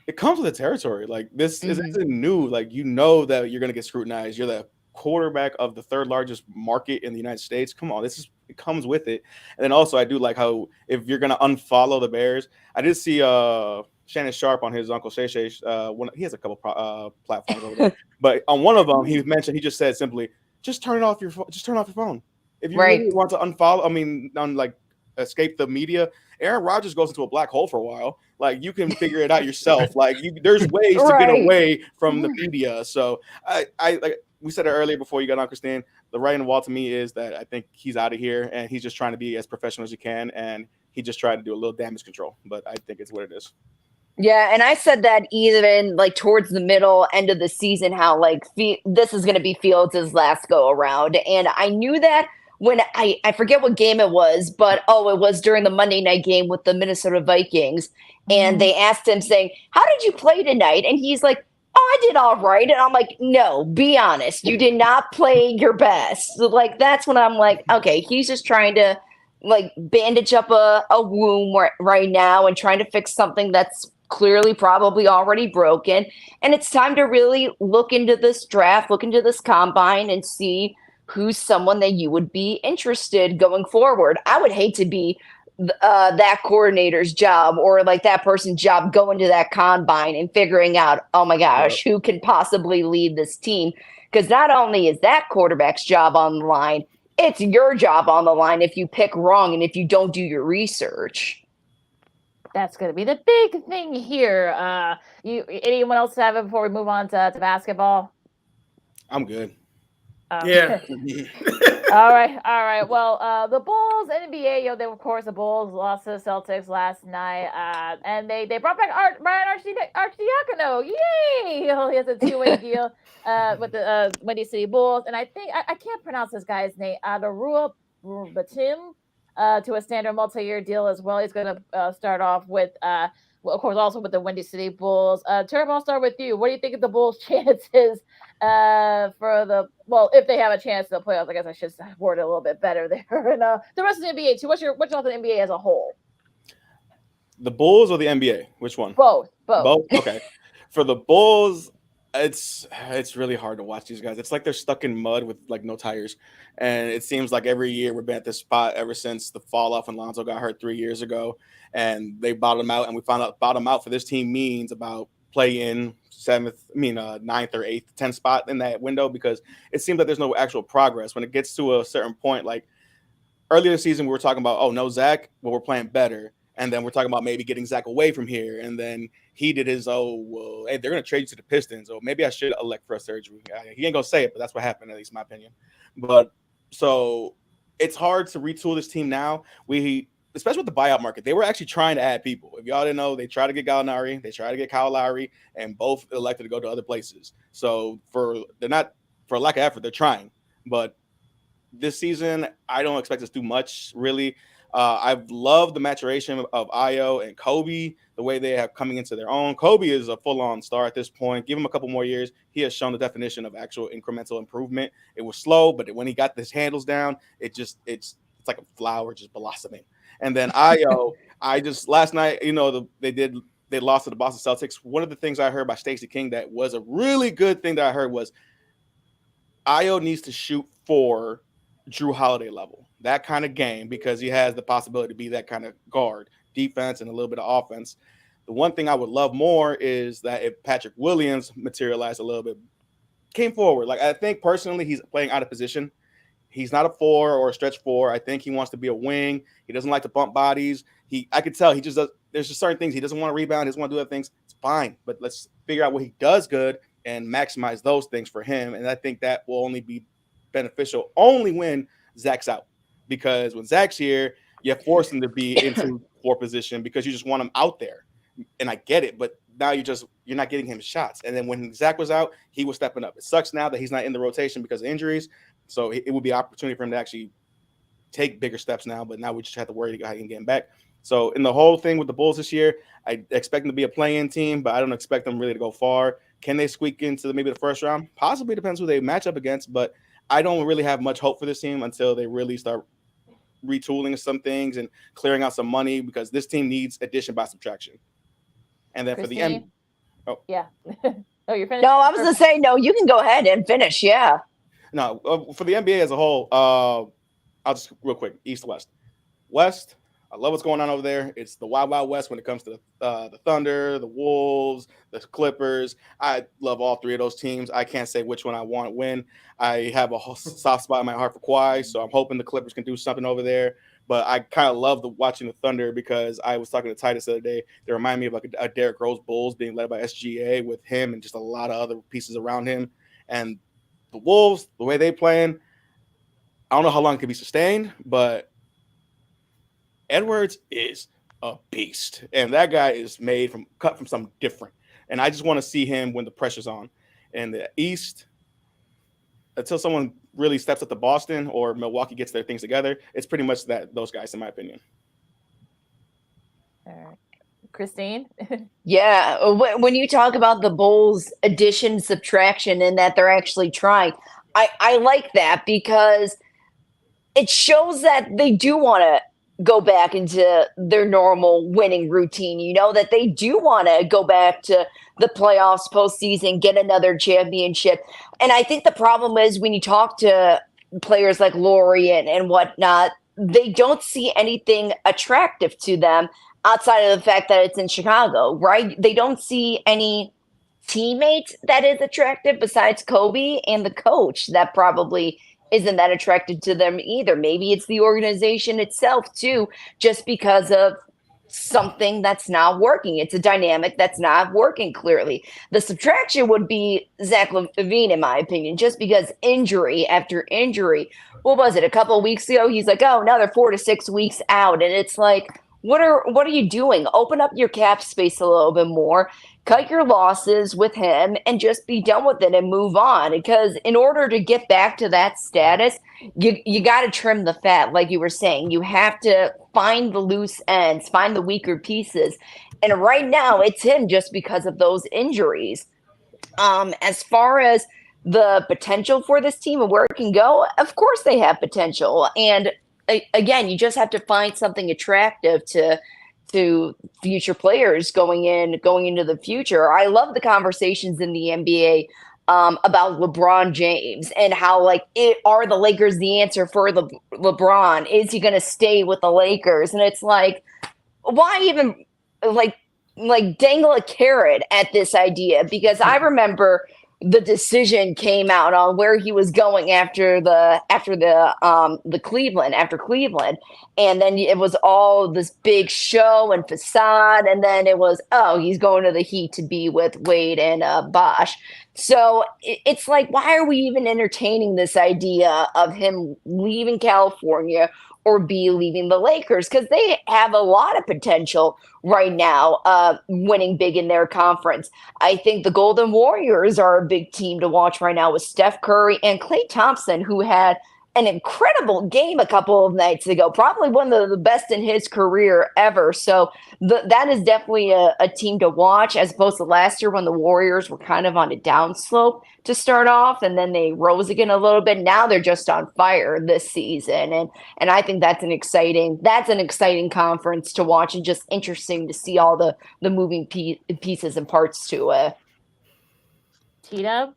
It comes with the territory. Like, this isn't new. Like, you know that you're going to get scrutinized. You're the quarterback of the third largest market in the United States. Come on, this it comes with it. And then also I do like how if you're gonna unfollow the Bears, I did see Shannon Sharp on his Uncle Shay Shay. He has a couple platforms over there, but on one of them he just said simply, just turn off your phone. If you really want to unfollow, escape the media. Aaron Rodgers goes into a black hole for a while. Like, you can figure it out yourself. Like, there's ways to get away from the media. So I like we said it earlier before you got on, Christine. The writing on the wall to me is that I think he's out of here and he's just trying to be as professional as he can, and he just tried to do a little damage control. But I think it's what it is. Yeah, and I said that even like towards the middle end of the season, how like this is going to be Fields' last go around, and I knew that. When I forget what game it was, but it was during the Monday night game with the Minnesota Vikings. And they asked him saying, how did you play tonight? And he's like, I did all right. And I'm like, no, be honest. You did not play your best. So, like, that's when I'm like, okay, he's just trying to like bandage up a wound right now and trying to fix something that's clearly probably already broken. And it's time to really look into this draft, look into this combine and see who's someone that you would be interested going forward. I would hate to be that coordinator's job or like that person's job going to that combine and figuring out, oh my gosh, who can possibly lead this team? Because not only is that quarterback's job on the line, it's your job on the line if you pick wrong and if you don't do your research. That's going to be the big thing here. Anyone else have it before we move on to basketball? I'm good. Yeah. All right. Well, the Bulls, NBA, the Bulls lost to the Celtics last night, and they brought back Brian Arcidiacono. Yay! He has a 2-way deal with the Windy City Bulls, and I think I can't pronounce this guy's name. Adarua Batim to a standard multi-year deal as well. He's going to start off with. Well, of course, also with the Windy City Bulls. Turb, I'll start with you. What do you think of the Bulls' chances if they have a chance to the playoffs? I guess I should word it a little bit better there. And the rest of the NBA too. What's your thoughts on the NBA as a whole? The Bulls or the NBA? Which one? Both. Okay. For the Bulls, it's really hard to watch these guys. It's like they're stuck in mud with like no tires, and it seems like every year we've been at this spot ever since the fall off when Lonzo got hurt 3 years ago, and they bottom out. And we found out bottom out for this team means about play in ninth or eighth, 10th spot in that window, because it seems like there's no actual progress when it gets to a certain point. Like earlier this season, we were talking about, oh no, Zach, well, we're playing better. And then we're talking about maybe getting Zach away from here. And then he did his, hey, they're going to trade you to the Pistons. Or maybe I should elect for a surgery. He ain't going to say it, but that's what happened, at least in my opinion. But so it's hard to retool this team now. Especially with the buyout market, they were actually trying to add people. If y'all didn't know, they tried to get Gallinari, they tried to get Kyle Lowry, and both elected to go to other places. So for lack of effort, they're trying. But this season, I don't expect us to do much, really. I've loved the maturation of Ayo and Kobe, the way they have coming into their own. Kobe is a full-on star at this point. Give him a couple more years. He has shown the definition of actual incremental improvement. It was slow, but when he got his handles down, it's like a flower just blossoming. And then Ayo, last night, they lost to the Boston Celtics. One of the things I heard by Stacey King that was a really good thing that I heard was Ayo needs to shoot for Drew Holiday level, that kind of game, because he has the possibility to be that kind of guard, defense, and a little bit of offense. The one thing I would love more is that if Patrick Williams materialized a little bit, came forward. Like, I think personally he's playing out of position. He's not a 4 or a stretch 4. I think he wants to be a wing. He doesn't like to bump bodies. I could tell he just does. There's just certain things he doesn't want to rebound. He doesn't want to do other things. It's fine, but let's figure out what he does good and maximize those things for him. And I think that will only be beneficial only when Zach's out, because when Zach's here, you force him to be into 4 position because you just want him out there. And I get it, but now you're not getting him shots. And then when Zach was out, he was stepping up. It sucks now that he's not in the rotation because of injuries. So it would be an opportunity for him to actually take bigger steps now, but now we just have to worry how he can get him back. So in the whole thing with the Bulls this year, I expect them to be a play-in team, but I don't expect them really to go far. Can they squeak into maybe the first round? Possibly, depends who they match up against, but I don't really have much hope for this team until they really start retooling some things and clearing out some money, because this team needs addition by subtraction. And then Christine? For the end. Oh, yeah. Oh, you're finished? No, I was going to say, no, you can go ahead and finish. Yeah. No, for the NBA as a whole, I'll just real quick, East, West. West, I love what's going on over there. It's the Wild Wild West when it comes to the Thunder, the Wolves, the Clippers. I love all three of those teams. I can't say which one I want to win. I have a soft spot in my heart for Kawhi, so I'm hoping the Clippers can do something over there. But I kind of love watching the Thunder because I was talking to Titus the other day. They remind me of like a Derrick Rose Bulls being led by SGA with him and just a lot of other pieces around him. And the Wolves, the way they playing, I don't know how long it can be sustained, but Edwards is a beast, and that guy is cut from something different. And I just want to see him when the pressure's on. And the East, until someone really steps up to Boston or Milwaukee gets their things together, it's pretty much those guys, in my opinion. Christine? Yeah, when you talk about the Bulls addition, subtraction, and that they're actually trying, I like that because it shows that they do want to go back into their normal winning routine, that they do want to go back to the playoffs, postseason, get another championship. And I think the problem is when you talk to players like Laurie and whatnot, they don't see anything attractive to them outside of the fact that it's in Chicago, right? They don't see any teammates that is attractive besides Kobe and the coach that probably isn't that attracted to them either. Maybe it's the organization itself too, just because of something that's not working. It's a dynamic that's not working clearly. The subtraction would be Zach LaVine, in my opinion, just because injury after injury. What was it? A couple of weeks ago, he's like, oh, now they're 4 to 6 weeks out. And it's like, what are you doing? Open up your cap space a little bit more. Cut your losses with him and just be done with it and move on. Because in order to get back to that status, you got to trim the fat, like you were saying. You have to find the loose ends, find the weaker pieces. And right now, it's him just because of those injuries. As far as the potential for this team and where it can go, of course they have potential. And again, you just have to find something attractive to future players going into the future. I love the conversations in the NBA about LeBron James and how are the Lakers the answer for LeBron? Is he going to stay with the Lakers? And it's like, why even like dangle a carrot at this idea? Because I remember the decision came out on where he was going after Cleveland, and then it was all this big show and facade, and then it was, oh, he's going to the Heat to be with Wade and Bosh. So it's like, why are we even entertaining this idea of him leaving California or leaving the Lakers? Because they have a lot of potential right now, winning big in their conference. I think the Golden Warriors are a big team to watch right now with Steph Curry and Klay Thompson, who had an incredible game a couple of nights ago, probably one of the best in his career ever. So that is definitely a team to watch, as opposed to last year when the Warriors were kind of on a downslope to start off, and then they rose again a little bit. Now they're just on fire this season, and I think that's an exciting conference to watch, and just interesting to see all the moving pieces and parts to it. Tito?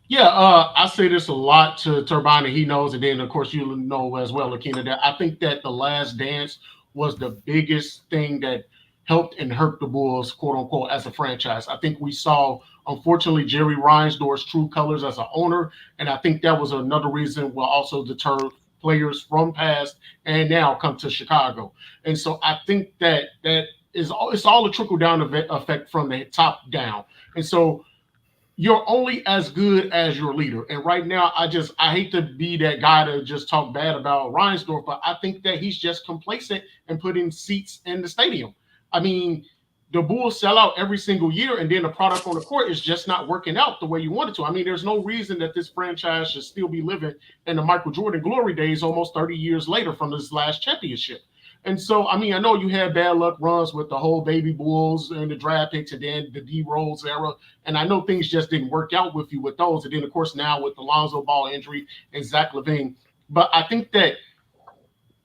Yeah, I say this a lot to Turbine, and he knows, and then of course you know as well, Akina, that I think that The Last Dance was the biggest thing that helped and hurt the Bulls, quote unquote, as a franchise. I think we saw, unfortunately, Jerry Reinsdorf's true colors as an owner, and I think that was another reason will also deter players from past and now come to Chicago. And so I think that it's all a trickle down effect from the top down. And so you're only as good as your leader. And right now, I hate to be that guy to just talk bad about Reinsdorf, but I think that he's just complacent and putting seats in the stadium. I mean, the Bulls sell out every single year, and then the product on the court is just not working out the way you want it to. I mean, there's no reason that this franchise should still be living in the Michael Jordan glory days almost 30 years later from this last championship. And so, I mean, I know you had bad luck runs with the whole baby Bulls and the draft picks and then the D Rose era. And I know things just didn't work out with you with those. And then, of course, now with the Lonzo Ball injury and Zach LaVine. But I think that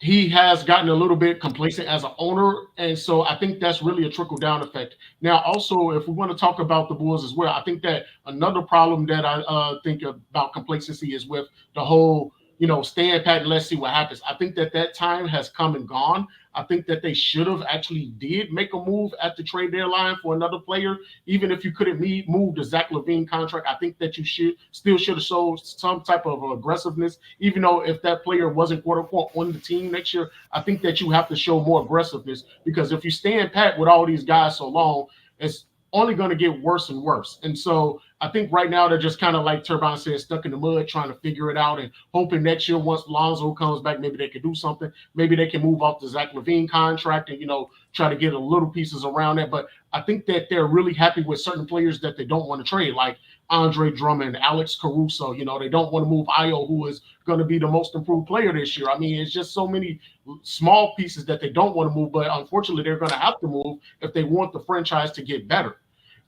he has gotten a little bit complacent as an owner. And so I think that's really a trickle-down effect. Now, also, if we want to talk about the Bulls as well, I think that another problem that I think about complacency is with the whole stand pat and let's see what happens. I think that time has come and gone. I think that they should have actually did make a move at the trade deadline for another player, even if you couldn't move the Zach LaVine contract. I think that you should have showed some type of aggressiveness, even though if that player wasn't quote unquote on the team next year. I think that you have to show more aggressiveness, because if you stand pat with all these guys so long, it's only going to get worse and worse. And so I think right now they're just kind of like Turbine said, stuck in the mud, trying to figure it out and hoping next year once Lonzo comes back, maybe they can do something. Maybe they can move off the Zach LaVine contract and, try to get a little pieces around that. But I think that they're really happy with certain players that they don't want to trade, like Andre Drummond, Alex Caruso. They don't want to move Ayo, who is going to be the most improved player this year. I mean, it's just so many small pieces that they don't want to move, but unfortunately they're going to have to move if they want the franchise to get better.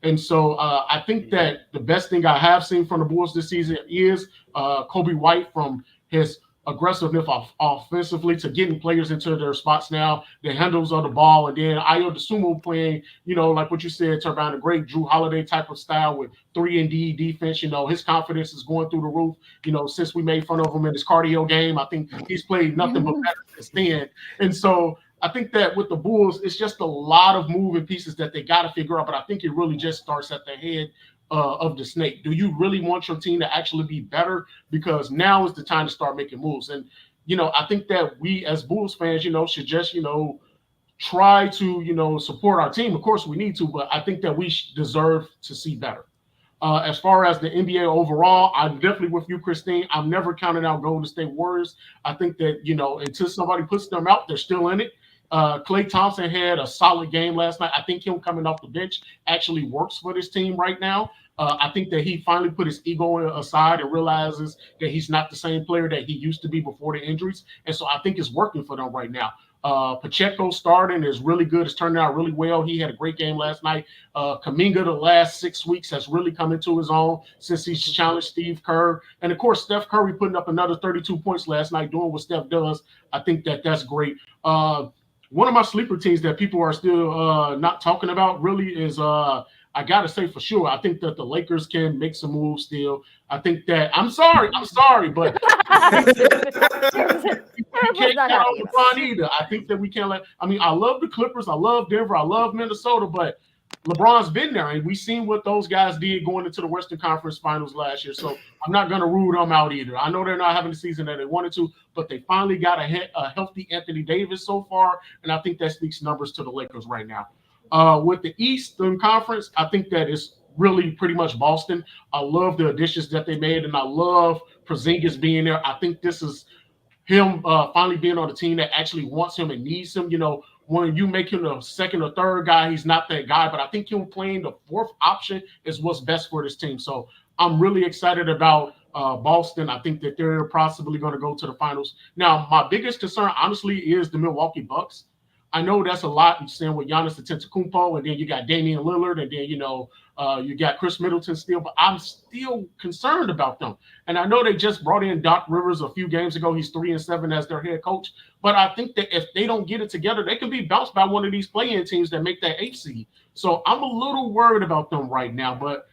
And so I think that the best thing I have seen from the Bulls this season is Kobe White, from his aggressiveness offensively to getting players into their spots now, the handles of the ball, and then Ayo Dosunmu playing, like what you said, Turbine, a great Drew Holiday type of style with 3-and-D defense. His confidence is going through the roof. Since we made fun of him in his cardio game, I think he's played nothing but better since then. And so I think that with the Bulls, it's just a lot of moving pieces that they got to figure out. But I think it really just starts at the head of the snake. Do you really want your team to actually be better? Because now is the time to start making moves. And, I think that we as Bulls fans, should just, try to, support our team. Of course we need to, but I think that we deserve to see better. As far as the NBA overall, I'm definitely with you, Christine. I'm never counting out Golden State Warriors. I think that, until somebody puts them out, they're still in it. Klay Thompson had a solid game last night. I think him coming off the bench actually works for this team right now. I think that he finally put his ego aside and realizes that he's not the same player that he used to be before the injuries. And so I think it's working for them right now. Pacheco starting is really good. It's turning out really well. He had a great game last night. Kuminga the last 6 weeks has really come into his own since he's challenged Steve Kerr. And, of course, Steph Curry putting up another 32 points last night, doing what Steph does. I think that that's great. One of my sleeper teams that people are still not talking about really is I got to say for sure, I think that the Lakers can make some moves still. I think that I'm sorry, but we can't count on LeBron either. I think that we can't I love the Clippers. I love Denver. I love Minnesota, but LeBron's been there, and we've seen what those guys did going into the Western Conference Finals last year. So I'm not going to rule them out either. I know they're not having the season that they wanted to, but they finally got a healthy Anthony Davis so far, and I think that speaks numbers to the Lakers right now. With the Eastern Conference, I think that it's really pretty much Boston. I love the additions that they made, and I love Porzingis being there. I think this is him finally being on the team that actually wants him and needs him. When you make him the second or third guy, he's not that guy. But I think him playing the fourth option is what's best for this team. So I'm really excited about Boston. I think that they're possibly going to go to the finals. Now, my biggest concern, honestly, is the Milwaukee Bucks. I know that's a lot. You're saying with Giannis Antetokounmpo, and then you got Damian Lillard, and then, you got Chris Middleton still, but I'm still concerned about them. And I know they just brought in Doc Rivers a few games ago. He's 3-7 as their head coach. But I think that if they don't get it together, they can be bounced by one of these play-in teams that make that 8th seed. So I'm a little worried about them right now, but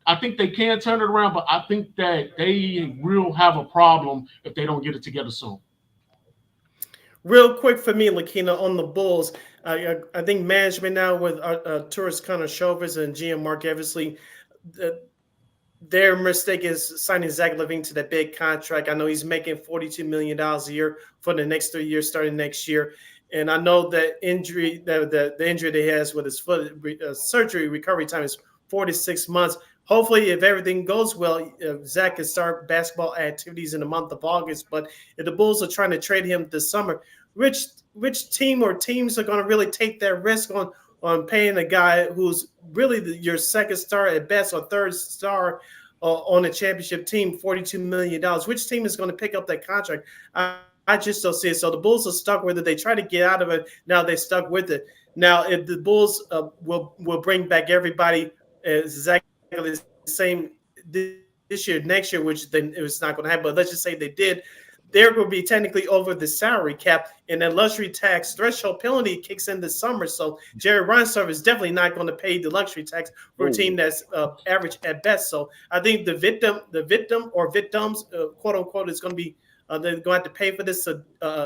I think they can turn it around. But I think that they will have a problem if they don't get it together soon. Real quick for me, Lakina, on the Bulls, I think management now with tourist Connor Chovas and GM Mark Eversley, their mistake is signing Zach LaVine to that big contract. I know he's making $42 million a year for the next 3 years, starting next year. And I know that injury, the injury that he has with his foot surgery recovery time is 4 to 6 months. Hopefully, if everything goes well, Zach can start basketball activities in the month of August. But if the Bulls are trying to trade him this summer, which team or teams are going to really take that risk on paying a guy who's really your second star at best or third star on a championship team, $42 million? Which team is going to pick up that contract? I just don't see it. So the Bulls are stuck with it. They try to get out of it. Now they're stuck with it. Now, if the Bulls will bring back everybody exactly the same this year, next year, which then it was not going to happen. But let's just say they did, they're going to be technically over the salary cap, and that luxury tax threshold penalty kicks in this summer. So Jerry Reinsdorf is definitely not going to pay the luxury tax for a team that's average at best. So I think the victim or victims, quote unquote, is going to be They're going to have to pay for this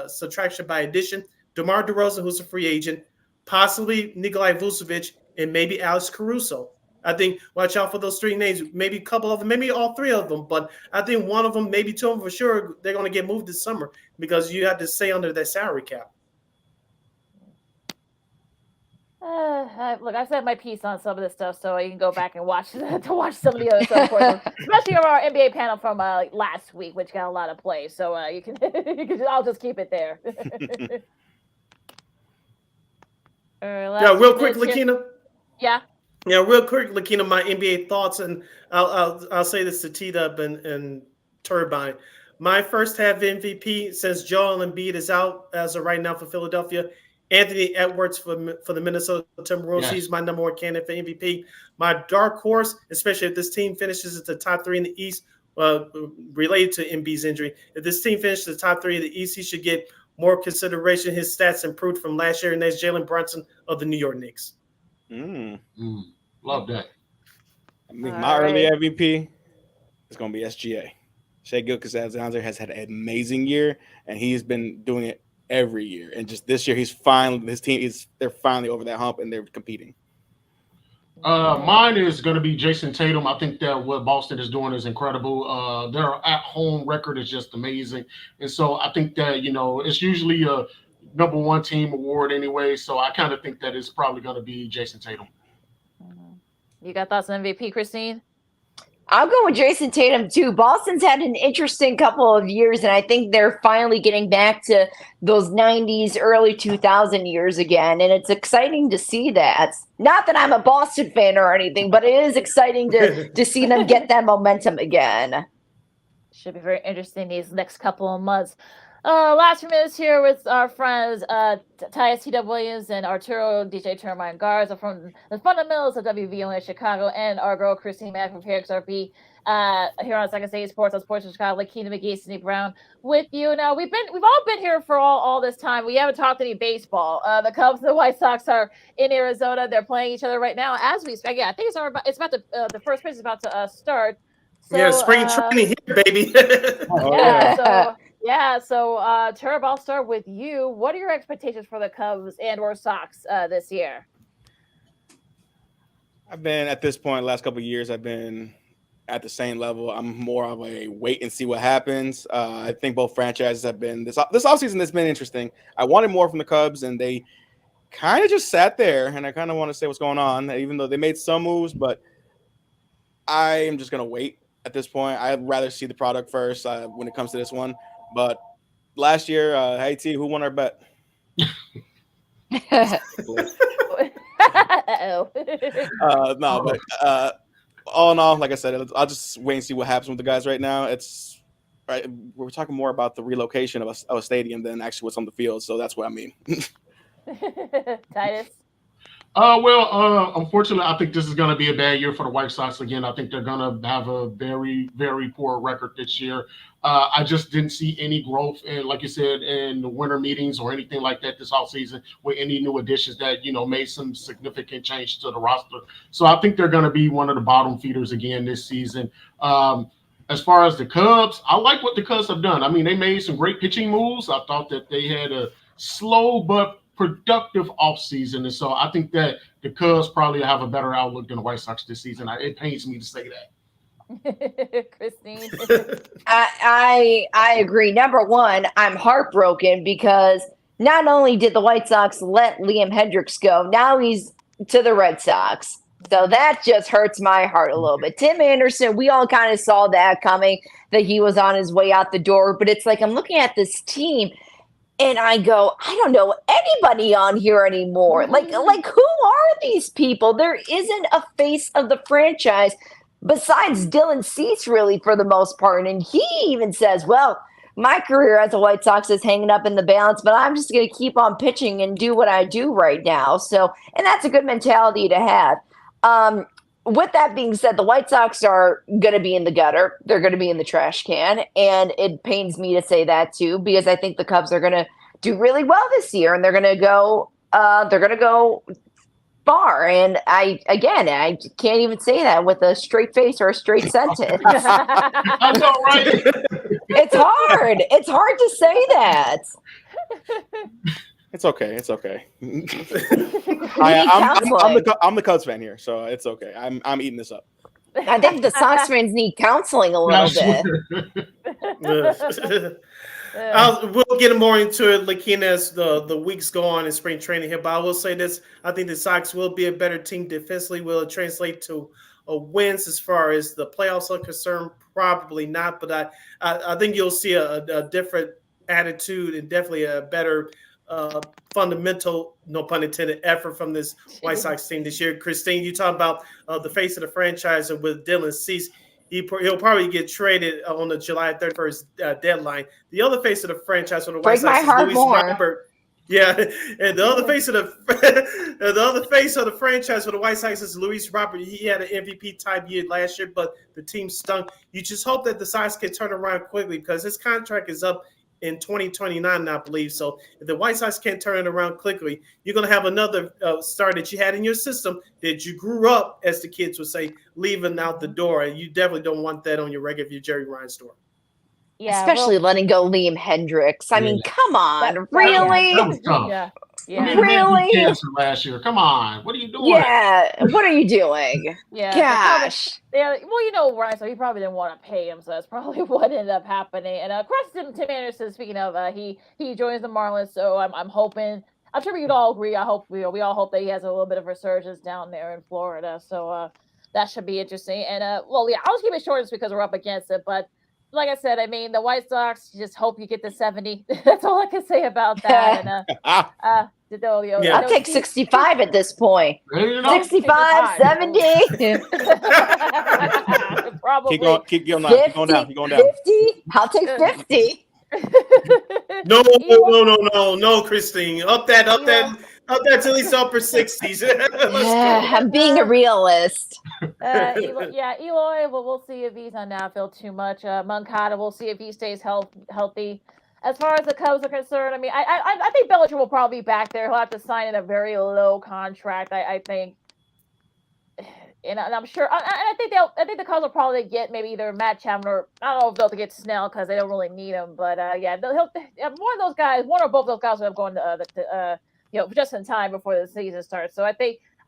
subtraction by addition. DeMar DeRozan, who's a free agent, possibly Nikolai Vucevic, and maybe Alex Caruso. I think watch out for those three names. Maybe a couple of them, maybe all three of them. But I think one of them, maybe two of them for sure, they're going to get moved this summer because you have to stay under that salary cap. Look, I said my piece on some of this stuff, so you can go back and watch some of the other stuff, especially our NBA panel from last week, which got a lot of play. So you can, I'll just keep it there. Real quick, Lakina. Yeah. Yeah, real quick, Lakina, my NBA thoughts, and I'll say this to T-Dub and Turbine. My first half MVP, since Joel Embiid is out as of right now for Philadelphia, Anthony Edwards for the Minnesota Timberwolves. Yes. He's my number one candidate for MVP. My dark horse, especially if this team finishes at the top three in the East, related to Embiid's injury, if this team finishes the top three in the East, he should get more consideration. His stats improved from last year, and that's Jalen Brunson of the New York Knicks. Love that. I mean, my early MVP is going to be SGA. Shai Gilgeous-Alexander has had an amazing year, and he's been doing it every year. And just this year, they're finally over that hump, and they're competing. Mine is going to be Jason Tatum. I think that what Boston is doing is incredible. Their at-home record is just amazing. And so I think that, it's usually a number one team award anyway. So I kind of think that it's probably going to be Jason Tatum. You got thoughts on MVP, Christine? I'll go with Jason Tatum, too. Boston's had an interesting couple of years, and I think they're finally getting back to those 90s, early 2000 years again, and it's exciting to see that. Not that I'm a Boston fan or anything, but it is exciting to see them get that momentum again. Should be very interesting these next couple of months. Last few minutes here with our friends Tyus T.W. Williams and Arturo DJ Turbine Garza from the fundamentals of WVON Chicago, and our girl Christine Manika from KXRB here on Second City Sports on Sports in Chicago. Lakina McGee, Sydney Brown with you. Now we've all been here for all this time. We haven't talked any baseball. The Cubs and the White Sox are in Arizona. They're playing each other right now as we speak. Yeah, I think it's about the first pitch is about to start. So, spring training here, baby. So Turb, I'll start with you. What are your expectations for the Cubs and or Sox this year? I've been at this point, last couple of years, I've been at the same level. I'm more of a wait and see what happens. I think both franchises have been this offseason has been interesting. I wanted more from the Cubs, and they kind of just sat there, and I kind of want to say what's going on, even though they made some moves, but I am just going to wait at this point. I'd rather see the product first when it comes to this one. But last year, hey T, who won our bet? All in all, like I said, I'll just wait and see what happens with the guys right now. It's right. We're talking more about the relocation of a stadium than actually what's on the field. So that's what I mean. Titus? Unfortunately, I think this is going to be a bad year for the White Sox again. I think they're going to have a very, very poor record this year. I just didn't see any growth, and like you said, in the winter meetings or anything like that this offseason with any new additions that, made some significant change to the roster. So I think they're going to be one of the bottom feeders again this season. As far as the Cubs, I like what the Cubs have done. I mean, they made some great pitching moves. I thought that they had a slow but productive offseason. And so I think that the Cubs probably have a better outlook than the White Sox this season. It pains me to say that. Christine? I agree. Number one, I'm heartbroken because not only did the White Sox let Liam Hendricks go, now he's to the Red Sox. So that just hurts my heart a little bit. Tim Anderson, we all kind of saw that coming, that he was on his way out the door. But it's like I'm looking at this team and I go, I don't know anybody on here anymore. Like who are these people? There isn't a face of the franchise besides Dylan Cease, really, for the most part. And he even says, well, my career as a White Sox is hanging up in the balance, but I'm just going to keep on pitching and do what I do right now. So, and that's a good mentality to have. With that being said, the White Sox are going to be in the gutter. They're going to be in the trash can. And it pains me to say that too, because I think the Cubs are going to do really well this year, and they're going to go far. And I can't even say that with a straight face or a straight sentence. I know, right? It's hard. It's hard to say that. It's okay. It's okay. need I'm the Cubs fan here, so it's okay. I'm eating this up. I think the Sox fans need counseling a little bit. We'll get more into it, Lakina, as the weeks go on in spring training here. But I will say this: I think the Sox will be a better team defensively. Will it translate to wins as far as the playoffs are concerned? Probably not. But I think you'll see a different attitude and definitely a better fundamental, no pun intended, effort from this White Sox team this year. Christine, you talk about the face of the franchise with Dylan Cease. He'll probably get traded on the July 31st deadline. The other face of the franchise for the White Sox is Luis Robert. Yeah, and the other face of the franchise for the White Sox is Luis Robert. He had an MVP type year last year, but the team stunk. You just hope that the Sox can turn around quickly because his contract is up in 2029, I believe. So if the White Sox can't turn it around quickly, you're going to have another star that you had in your system that you grew up, as the kids would say, leaving out the door. And you definitely don't want that on your record if you're Jerry Reinsdorf. Yeah, especially letting go Liam Hendricks. I mean, come on, really? Really? Cancer last year. Come on, what are you doing? Yeah, what are you doing? Gosh. Well, Ryan, so he probably didn't want to pay him, so that's probably what ended up happening. And Tim Anderson, speaking of, he joins the Marlins, so I'm hoping. I'm sure we'd all agree. I hope we all hope that he has a little bit of resurgence down there in Florida. So that should be interesting. And I'll just keep it short just because we're up against it, but. Like I said, I mean, the White Sox, just hope you get to 70. That's all I can say about that. And, I'll take 65 at this point. 65, 70. Probably. Keep going down. 50, keep going down. 50. I'll take 50. No, Christine. Up that to at least upper 60s. I'm being a realist. Eloy, we'll see if he's on the outfield too much. Moncada, we'll see if he stays healthy. As far as the Cubs are concerned, I mean, I think Bellinger will probably be back there. He'll have to sign in a very low contract, I think. And I'm sure. I think the Cubs will probably get maybe either Matt Chapman or I don't know if they'll get Snell because they don't really need him. But he'll one of those guys, one or both of those guys will have gone to just in time before the season starts. So I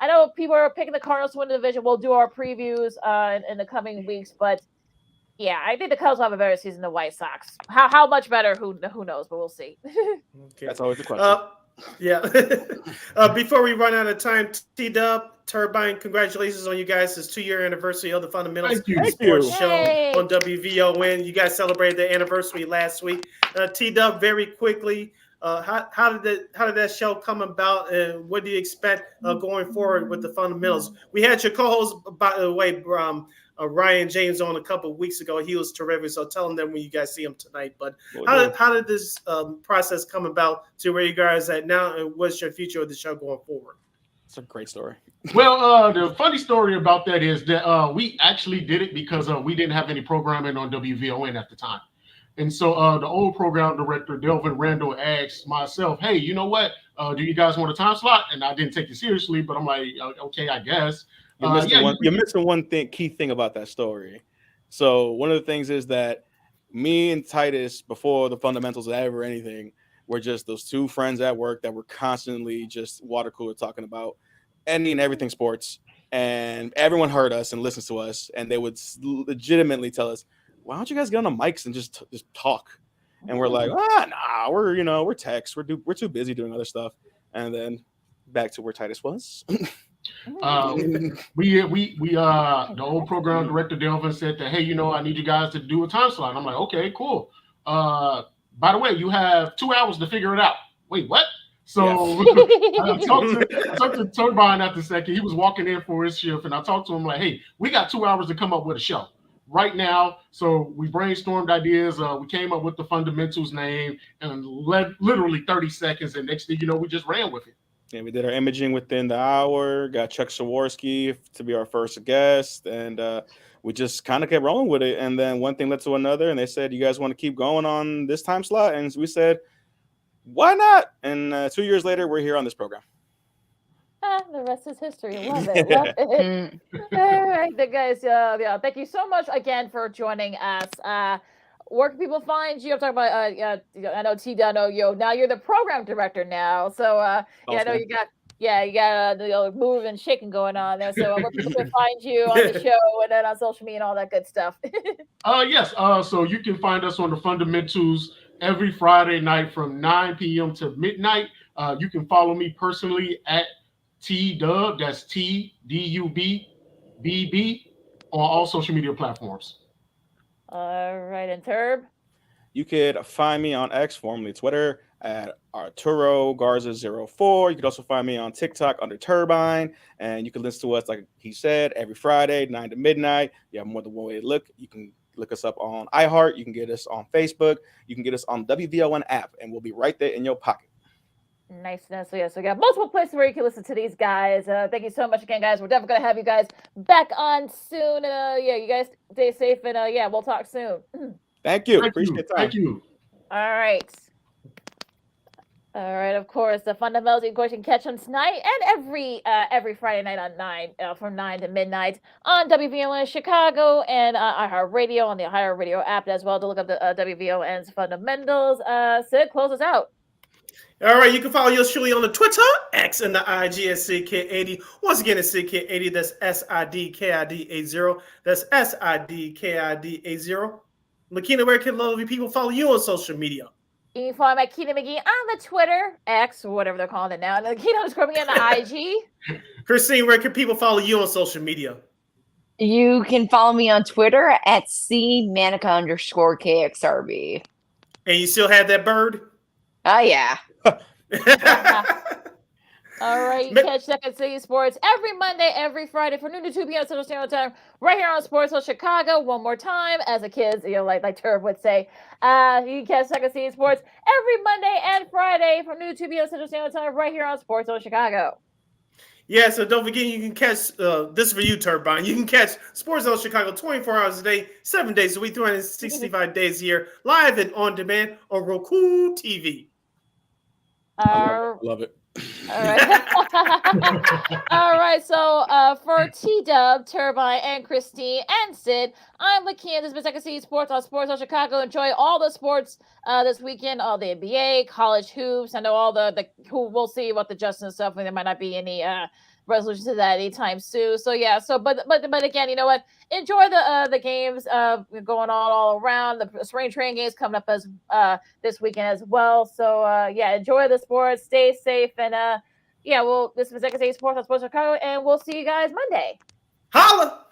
know people are picking the Cardinals to win the division. We'll do our previews in the coming weeks, but yeah, I think the Cubs will have a better season than the White Sox. How much better? Who knows? But we'll see. Okay. That's always the question. Before we run out of time, T-Dub, Turbine, congratulations on you guys' 2-year anniversary of the Fundamentals Sports Show on WVON. You guys celebrated the anniversary last week. T-Dub, very quickly, how did that show come about, and what do you expect going forward with the Fundamentals? We had your co-host, by the way, Ryan James, on a couple of weeks ago. He was terrific, so tell him that when you guys see him tonight. But how did this process come about to where you guys are at now, and what's your future of the show going forward? It's a great story. Well, the funny story about that is that we actually did it because we didn't have any programming on WVON at the time. And so the old program director, Delvin Randall, asked myself, hey, you know what? Do you guys want a time slot? And I didn't take it seriously, but I'm like, okay, I guess. You're missing one key thing about that story. So one of the things is that me and Titus, before the Fundamentals ever anything, were just those two friends at work that were constantly just water cooler talking about any and everything sports. And everyone heard us and listens to us, and they would legitimately tell us, why don't you guys get on the mics and just talk? And we're like, nah, we're techs. We're too busy doing other stuff. And then back to where Titus was. The old program director Delvin said that, hey, I need you guys to do a time slot. And I'm like, okay, cool. By the way, you have 2 hours to figure it out. Wait, what? So I talked to Turbine at the second. He was walking in for his shift, and I talked to him like, hey, we got 2 hours to come up with a show right now. So we brainstormed ideas. We came up with the Fundamentals name and literally 30 seconds. And next thing you know, we just ran with it. Yeah, we did our imaging within the hour, got Chuck Sawarski to be our first guest, and we just kind of kept rolling with it. And then one thing led to another, and they said, you guys want to keep going on this time slot? And we said, why not? And 2 years later, we're here on this program. The rest is history. Love it. All right, guys. Thank you so much again for joining us. where can people find you? I'm talking about, I know T Dano, now you're the program director now. So, I know you got the move and shaking going on there. So, where people can find you on the show and then on social media and all that good stuff. Yes. So you can find us on the Fundamentals every Friday night from 9 p.m. to midnight. You can follow me personally at TDub, that's TDUBBB, on all social media platforms. All right, and Turb? You could find me on X, formerly Twitter, at Arturo Garza04. You could also find me on TikTok under Turbine, and you can listen to us, like he said, every Friday, 9 to midnight. You have more than one way to look. You can look us up on iHeart. You can get us on Facebook. You can get us on the WVON app, and we'll be right there in your pocket. Nice. So we got multiple places where you can listen to these guys. Thank you so much again, guys. We're definitely going to have you guys back on soon. You guys stay safe, and we'll talk soon. Thank you. Appreciate the time. Thank you. All right. Of course, the Fundamentals, of course, you can catch them tonight and every Friday night on 9 from 9 to midnight on WVON Chicago and iHeartRadio on the iHeartRadio app as well to look up the WVON's Fundamentals. Sid, close us out. All right, you can follow yours truly on the Twitter, X, and the IG at SidKid80. Once again, it's SidKid80. That's SIDKID80. That's SIDKID80. Makina, where can lovely people follow you on social media? You can follow Makina McGee on the Twitter, X, or whatever they're calling it now. And Makina is coming on the IG. Christine, where can people follow you on social media? You can follow me on Twitter at @CManika_KXRB. And you still have that bird? Oh, yeah. All right, you catch Second City Sports every Monday, every Friday from noon to 2 p.m. Central Standard Time, right here on Sports Hill Chicago. One more time, as the kids, like Turb would say, you can catch Second City Sports every Monday and Friday from noon to 2 p.m. Central Standard Time, right here on Sports Hill Chicago. Yeah, so don't forget, you can catch this for you, Turbine. You can catch Sports Zone Chicago 24 hours a day, 7 days a week, 365 days a year, live and on demand on Roku TV. Love it. All right. All right. So for T-Dub, Turbine, and Christine, and Sid, I'm Lakia. This has been Second City Sports on Sports on Chicago. Enjoy all the sports this weekend, all the NBA, college hoops. I know all the who we'll see what the Justin stuff, and there might not be any resolution to that anytime soon. So yeah. So but again, you know what? Enjoy the games going on all around. The spring training games coming up as this weekend as well. So enjoy the sports. Stay safe, and this is Second City Sports on Sports Chicago, and we'll see you guys Monday. Holla!